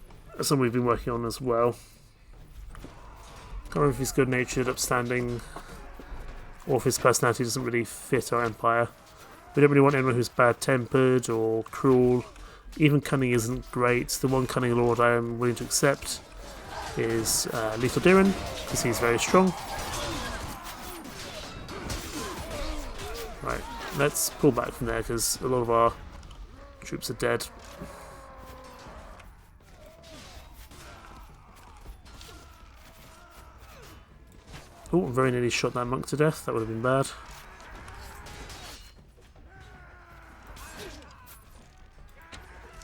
someone we've been working on as well. Can't remember if he's good-natured, upstanding, or if his personality doesn't really fit our empire. We don't really want anyone who's bad-tempered or cruel. Even cunning isn't great. The one cunning lord I am willing to accept is Lethal Diran, because he's very strong. let's pull back from there because a lot of our troops are dead. Oh, very nearly shot that monk to death. That would have been bad.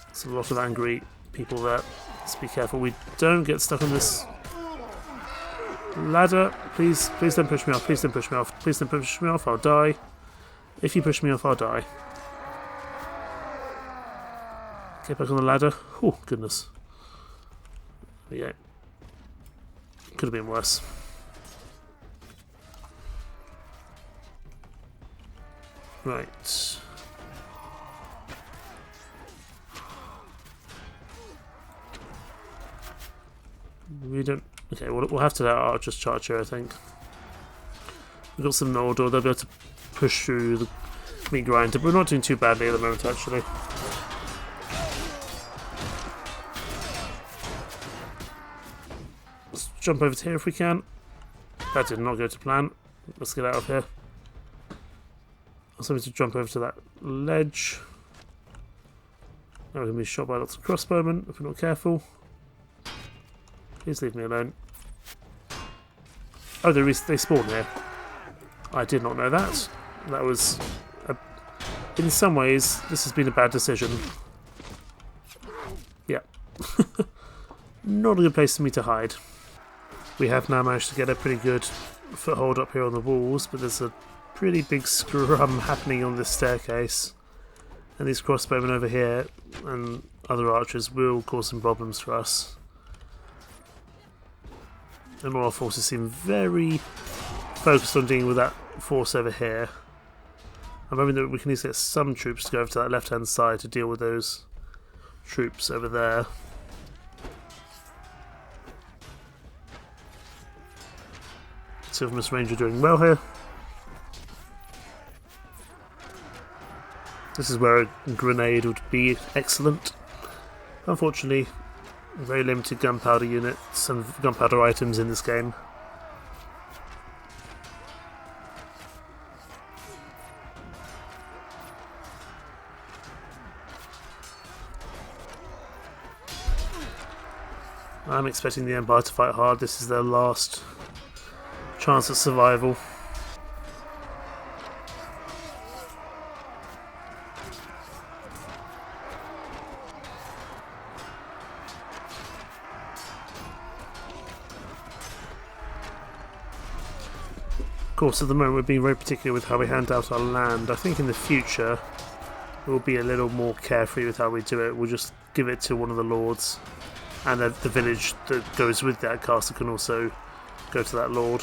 There's a lot of angry people there. Let's be careful we don't get stuck on this ladder. Please don't push me off. Please don't push me off. Please don't push me off. I'll die. If you push me off, I'll die. Get back on the ladder. Oh, goodness. There you go. Could have been worse. Right. We don't... Okay, we'll have to let our archers charge here, I think. We've got some Noldor, they'll be able to push through the meat grinder, but we're not doing too badly at the moment, actually. Let's jump over to here if we can. That did not go to plan. Let's get out of here. Also need to jump over to that ledge. Now we're going to be shot by lots of crossbowmen if we're not careful. Please leave me alone. Oh, they spawn here. I did not know that. That was... in some ways, this has been a bad decision. Yeah. Not a good place for me to hide. We have now managed to get a pretty good foothold up here on the walls, but there's a pretty big scrum happening on this staircase. And these crossbowmen over here and other archers will cause some problems for us. And all our forces seem very focused on dealing with that force over here. I'm hoping that we can at least get some troops to go over to that left hand side to deal with those troops over there. Silvermus Ranger doing well here. This is where a grenade would be excellent. Unfortunately, very limited gunpowder units and gunpowder items in this game. I'm expecting the Empire to fight hard. This is their last chance at survival. Of course, at the moment we're being very particular with how we hand out our land. I think in the future we'll be a little more carefree with how we do it. We'll just give it to one of the lords, and the village that goes with that castle can also go to that lord.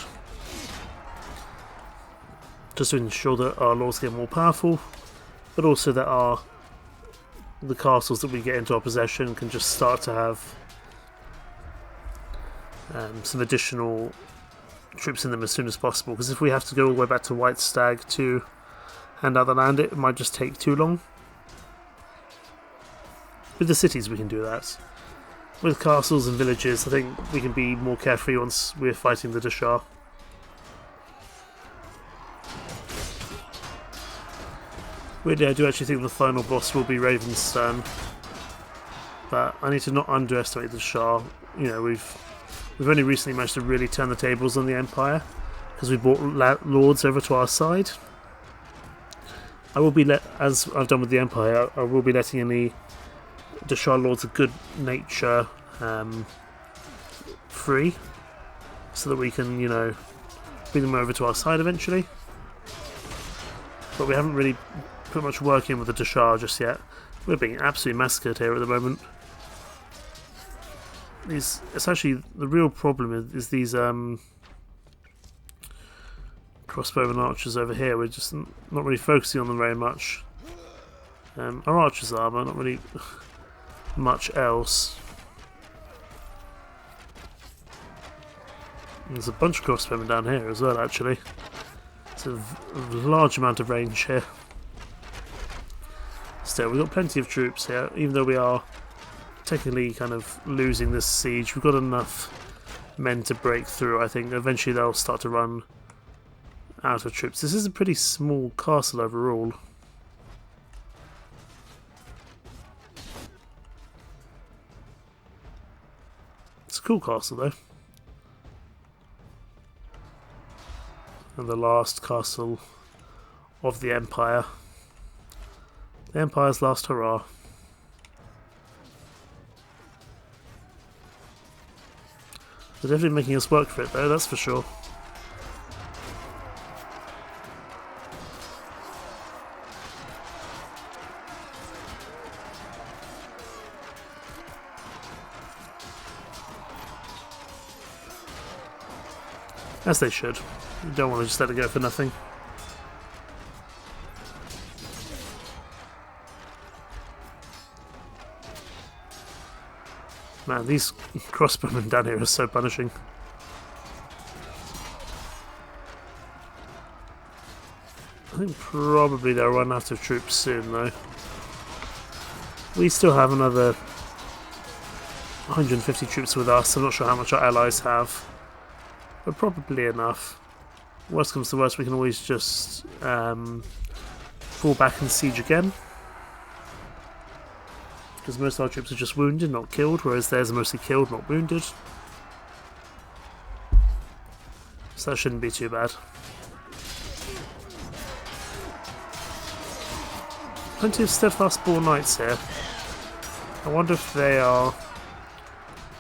Just to ensure that our lords get more powerful, but also that the castles that we get into our possession can just start to have some additional troops in them as soon as possible, because if we have to go all the way back to White Stag to hand out the land, it might just take too long. With the cities we can do that. With castles and villages I think we can be more carefree once we're fighting the Dashar. Weirdly, I do actually think the final boss will be Ravenstern, but I need to not underestimate the Dashar. You know, we've only recently managed to really turn the tables on the Empire because we brought lords over to our side. I will be as I've done with the Empire, I will be letting any Dashar lords of good nature free, so that we can, you know, bring them over to our side eventually. But we haven't really put much work in with the Dashar just yet. We're being absolutely massacred here at the moment. It's actually the real problem is these crossbowmen archers over here. We're just not really focusing on them very much. Our archers are, but not really much else. There's a bunch of crossbowmen down here as well, actually. It's a large amount of range here. Still, we've got plenty of troops here, even though we are technically kind of losing this siege. We've got enough men to break through. I think eventually they'll start to run out of troops. This is a pretty small castle overall. It's a cool castle though. And the last castle of the Empire. The Empire's last hurrah. They're definitely making us work for it though, that's for sure. As they should. You don't want to just let it go for nothing. Man, these crossbowmen down here are so punishing. I think probably they'll run out of troops soon though. We still have another 150 troops with us. I'm not sure how much our allies have, but probably enough. Worst comes to worst, we can always just fall back and siege again. Because most of our troops are just wounded, not killed, whereas theirs are mostly killed, not wounded. So that shouldn't be too bad. Plenty of steadfast boar knights here. I wonder if they are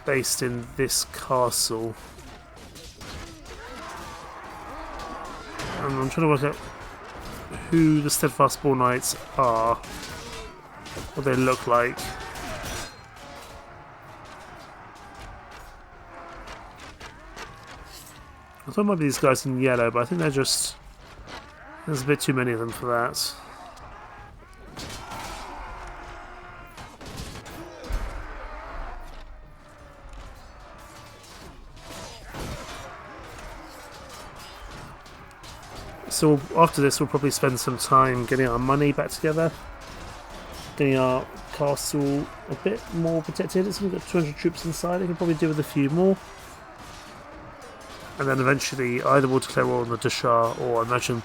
based in this castle. And I'm trying to work out who the steadfast boar knights are. What they look like. I thought it might be these guys in yellow, but I think they're just... There's a bit too many of them for that. So after this we'll probably spend some time getting our money back together. Getting our castle a bit more protected. It's only got 200 troops inside. I can probably do with a few more. And then eventually either we'll declare war on the Dashar, or I imagine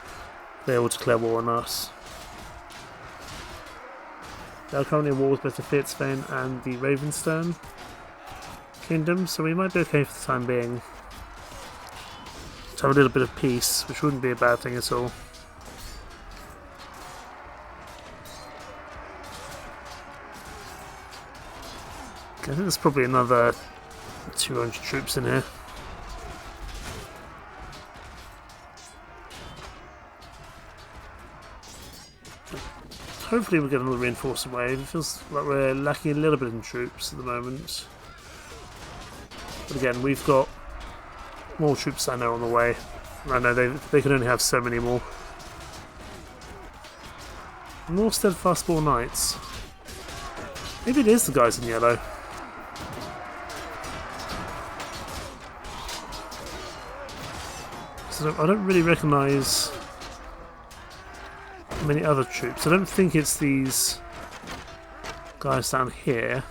they will declare war on us. They are currently at war with both the Fierdsvain and the Ravenstern kingdom, so we might be okay for the time being. To have a little bit of peace, which wouldn't be a bad thing at all. I think there's probably another 200 troops in here. Hopefully we'll get another reinforcing wave. It feels like we're lacking a little bit in troops at the moment. But again, we've got more troops I know on the way. I know they can only have so many more. More steadfast boar knights. Maybe it is the guys in yellow. So I don't really recognise many other troops. I don't think it's these guys down here.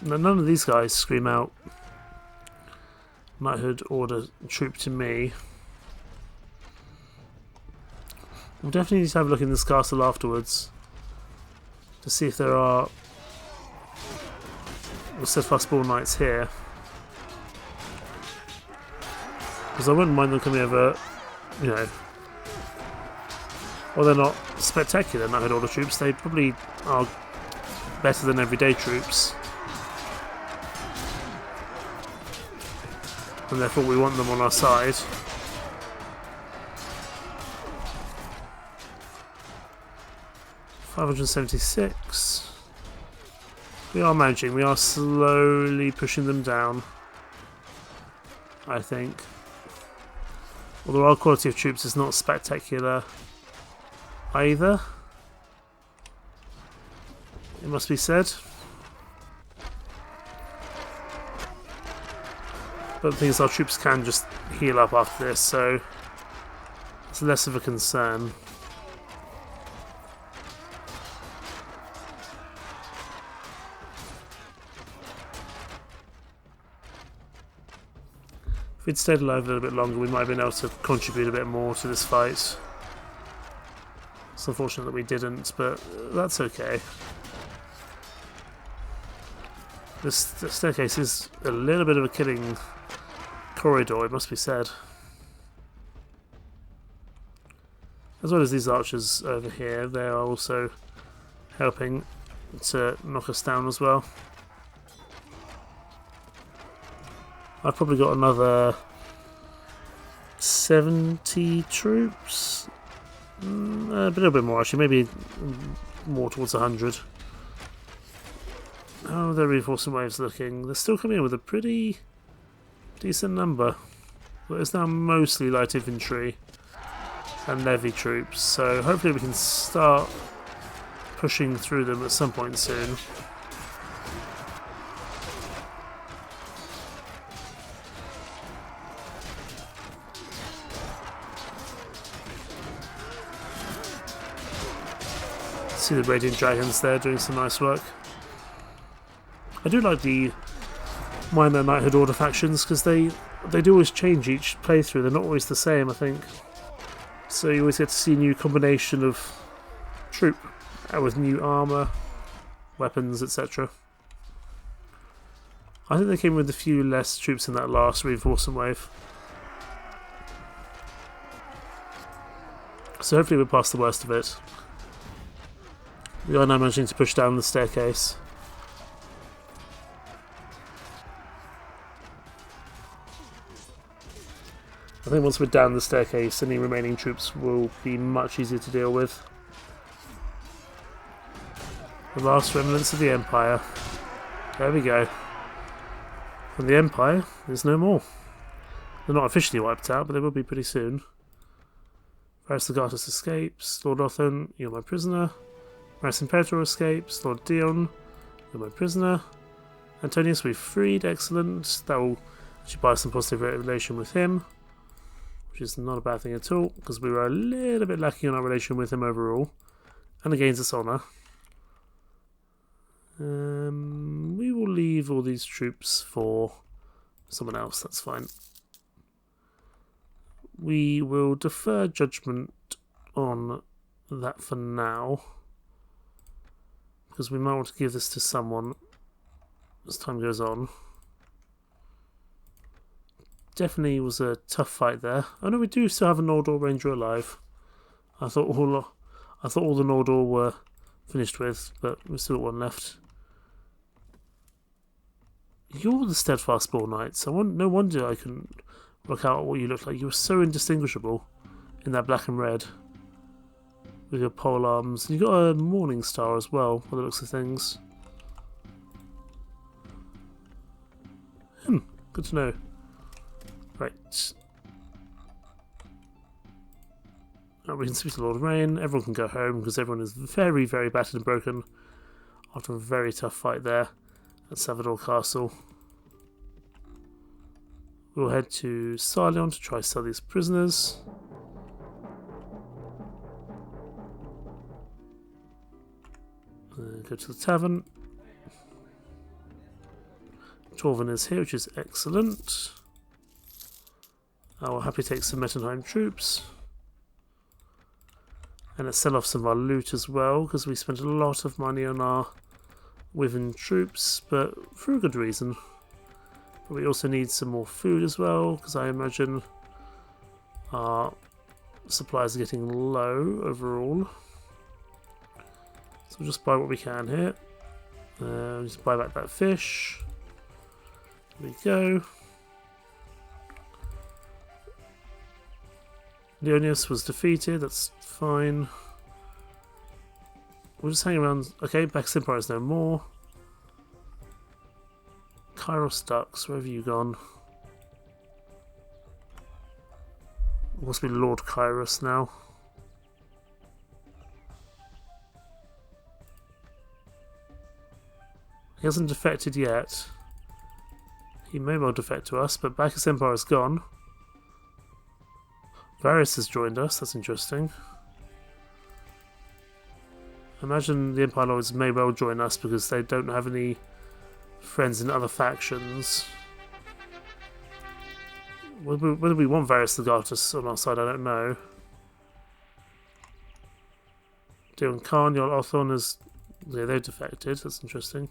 No, none of these guys scream out knighthood order troop to me. We'll definitely need to have a look in this castle afterwards to see if there are steadfast boar knights here. Because I wouldn't mind them coming over, you know. Well, they're not spectacular knighthood order troops, they probably are better than everyday troops. And therefore we want them on our side. $576. We are managing. We are slowly pushing them down, I think. Although our quality of troops is not spectacular either, it must be said. But the thing is, our troops can just heal up after this, so it's less of a concern. If we'd stayed alive a little bit longer, we might have been able to contribute a bit more to this fight. It's unfortunate that we didn't, but that's okay. This staircase is a little bit of a killing corridor, it must be said. As well as these archers over here, they are also helping to knock us down as well. I've probably got another 70 troops. A little bit more actually, maybe more towards 100. How are their reinforcement waves looking? They're still coming in with a pretty decent number. But it's now mostly light infantry and levy troops, so hopefully we can start pushing through them at some point soon. See the Radiant Dragons there doing some nice work. I do like the minor Knighthood Order factions because they do always change each playthrough. They're not always the same, I think. So you always get to see a new combination of troop with new armour, weapons, etc. I think they came with a few less troops in that last reinforcement wave. So hopefully we're past the worst of it. We are now managing to push down the staircase. I think once we're down the staircase, any remaining troops will be much easier to deal with. The last remnants of the Empire. There we go. And the Empire is no more. They're not officially wiped out, but they will be pretty soon. Varys Legatus escapes. Lord Othen, you're my prisoner. Varys Imperator escapes. Lord Dion, you're my prisoner. Antonius, we've freed. Excellent. That will actually buy some positive relation with him, which is not a bad thing at all, because we were a little bit lacking in our relation with him overall. And it gains us honour. We will leave all these troops for someone else, that's fine. We will defer judgment on that for now, because we might want to give this to someone as time goes on. Definitely was a tough fight there. Oh no, we do still have a Nordor Ranger alive. I thought all the Nordor were finished with, but we've still got one left. You're the Steadfast Bull Knights. No wonder I couldn't work out what you looked like. You were so indistinguishable in that black and red with your pole arms. You got a Morning Star as well, by the looks of things. Good to know. Right. Now we can speak to Lord Rain. Everyone can go home because everyone is very, very battered and broken after a very tough fight there at Savador Castle. We'll head to Sarleon to try to sell these prisoners. Go to the tavern. Torvin is here, which is excellent. I will happily take some Mettenheim troops. And let's sell off some of our loot as well, because we spent a lot of money on our Wyvern troops, but for a good reason. But we also need some more food as well, because I imagine our supplies are getting low overall. So we'll just buy what we can here. Just buy back that fish. There we go. Leonius was defeated, that's fine. We'll just hang around. Okay, Bacchus Empire is no more. Kairos Ducks, where have you gone? It must be Lord Kairos now. He hasn't defected yet. He may well defect to us, but Bacchus Empire is gone. Varys has joined us, that's interesting. I imagine the Empire Lords may well join us because they don't have any friends in other factions. Whether we want various Legatus on our side, I don't know. Dion Khan, your Othon is... Yeah, they've defected. That's interesting.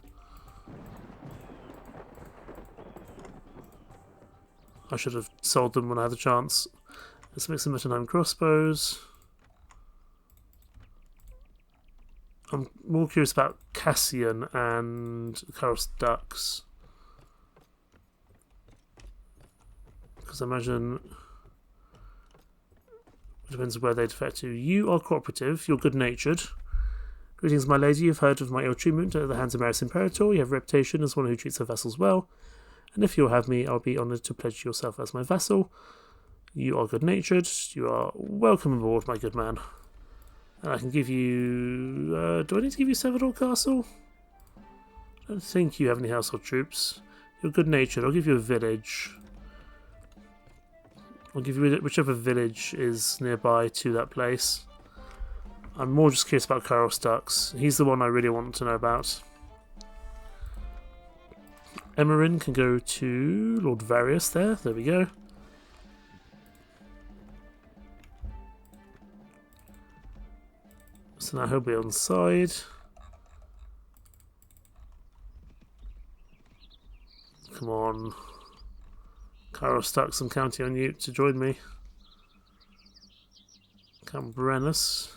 I should have sold them when I had the chance. Let's make some Mettenheim crossbows. I'm more curious about Cassian and Karos ducks. Because I imagine... It depends where they defect to. You are cooperative. You're good-natured. Greetings, my lady. You've heard of my ill treatment at the hands of Maris Imperator. You have a reputation as one who treats her vassals well. And if you'll have me, I'll be honoured to pledge yourself as my vassal. You are good-natured. You are welcome aboard, my good man. And I can give you... do I need to give you Severdor Castle? I don't think you have any household troops. You're good-natured. I'll give you a village. I'll give you whichever village is nearby to that place. I'm more just curious about Karos ducks. He's the one I really want to know about. Emmerin can go to Lord Varius there. There we go. So now he'll be on the side. Come on. Karos ducks, I'm counting on you to join me. Cambrenus.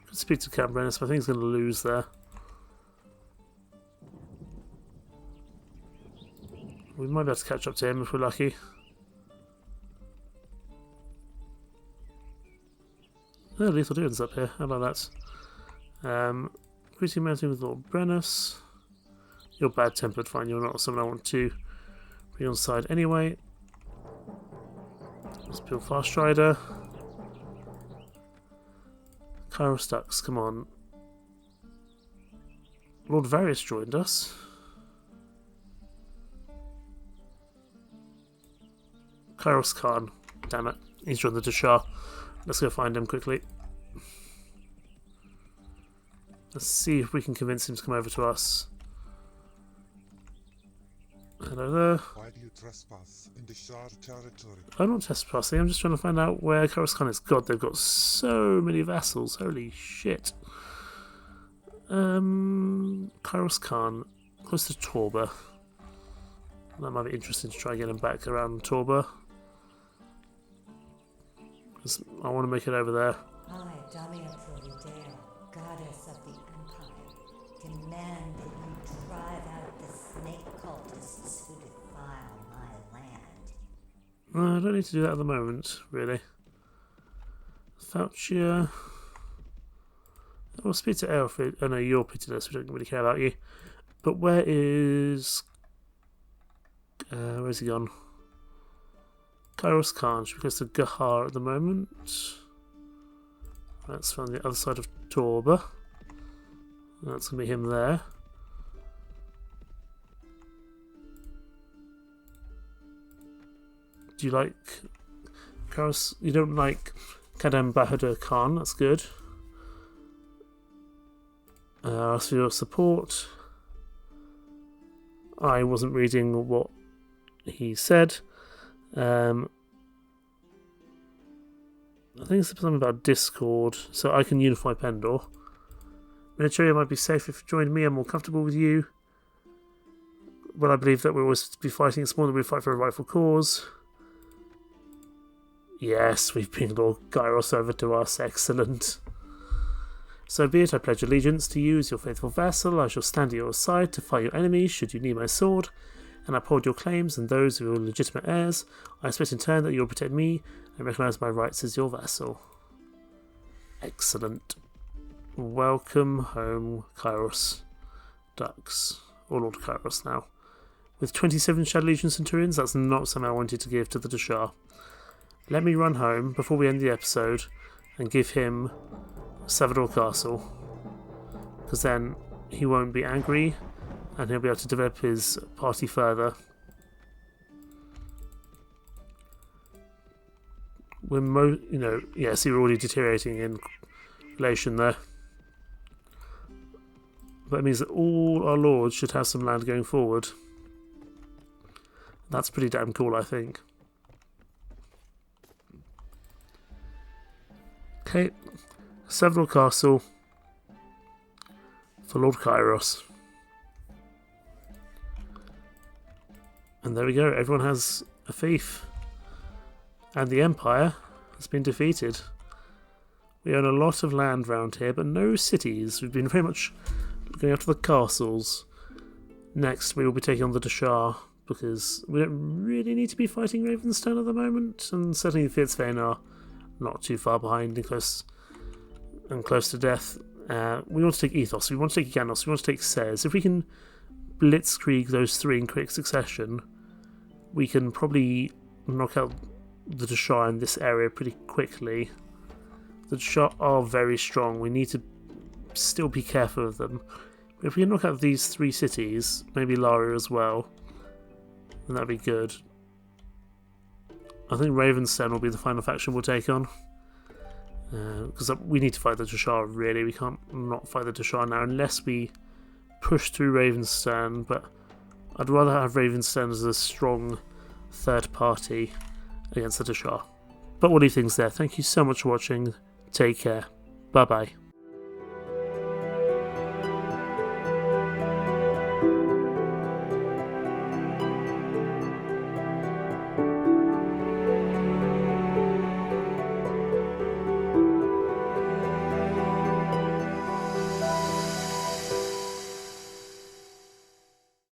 Could speak to Cambrenus, but I think he's going to lose there. We might be able to catch up to him if we're lucky. Oh, Lethal Doings up here. How about that? Greeting mounting with Lord Brennus. You're bad-tempered, fine. You're not someone I want to bring on side anyway. Let's build Fast Rider. Karos ducks, come on. Lord Varius joined us. Karos Khan. Damn it. He's joined the Dashar. Let's go find him quickly. Let's see if we can convince him to come over to us. Hello there. Why do you trespass in the Shard territory? I'm not trespassing, I'm just trying to find out where Karos Khan is. God, they've got so many vassals. Holy shit. Karos Khan, close to Torba. That might be interesting to try and get him back around Torba. I want to make it over there. I, Damia Providale, goddess of the Empire, demand that you drive out the snake cultists who defile my land. No, I don't need to do that at the moment, really. Faucia. We'll speak to Elfrid. Oh no, you're pitiless, we don't really care about you. But where's he gone? Karos Khan, should we go to Gahar at the moment? That's from the other side of Torba. That's going to be him there. Do you like Karos? You don't like Kadam Bahadur Khan, that's good. As for your support, I wasn't reading what he said. I think it's something about Discord, so I can unify Pendor. Militaria might be safe if you join me. I'm more comfortable with you. Well, I believe that we'll always be fighting. It's more than we fight for a rightful cause. Yes, we've been Lord Gyros over to us. Excellent. So be it, I pledge allegiance to you as your faithful vassal. I shall stand at your side to fight your enemies should you need my sword, and uphold your claims and those of your legitimate heirs. I expect in turn that you will protect me and recognise my rights as your vassal. Excellent. Welcome home, Kairos Ducks. Or Lord Kairos now. With 27 Shadow Legion Centurions, that's not something I wanted to give to the Dashar. Let me run home before we end the episode and give him Savador Castle. Because then he won't be angry and he'll be able to develop his party further. We're yes, you're already deteriorating in relation there. But it means that all our lords should have some land going forward. That's pretty damn cool, I think. Okay, Several Castle for Lord Kairos. And there we go, everyone has a fief. And the Empire has been defeated. We own a lot of land round here, but no cities. We've been very much going after the castles. Next, we will be taking on the Deshar, because we don't really need to be fighting Ravenstern at the moment, and certainly the Fierdsvain are not too far behind and close to death. We want to take Ethos, we want to take Ganos, we want to take Sez. If we can blitzkrieg those three in quick succession, we can probably knock out the Deshar in this area pretty quickly. The Deshar are very strong, we need to still be careful of them. But if we can knock out these three cities, maybe Lara as well, then that'd be good. I think Ravenstern will be the final faction we'll take on. Because we need to fight the Deshar, really. We can't not fight the Deshar now unless we push through Ravenstern, but I'd rather have Ravenstern as a strong third party against the Deshar. But what do you think there? Thank you so much for watching. Take care. Bye bye.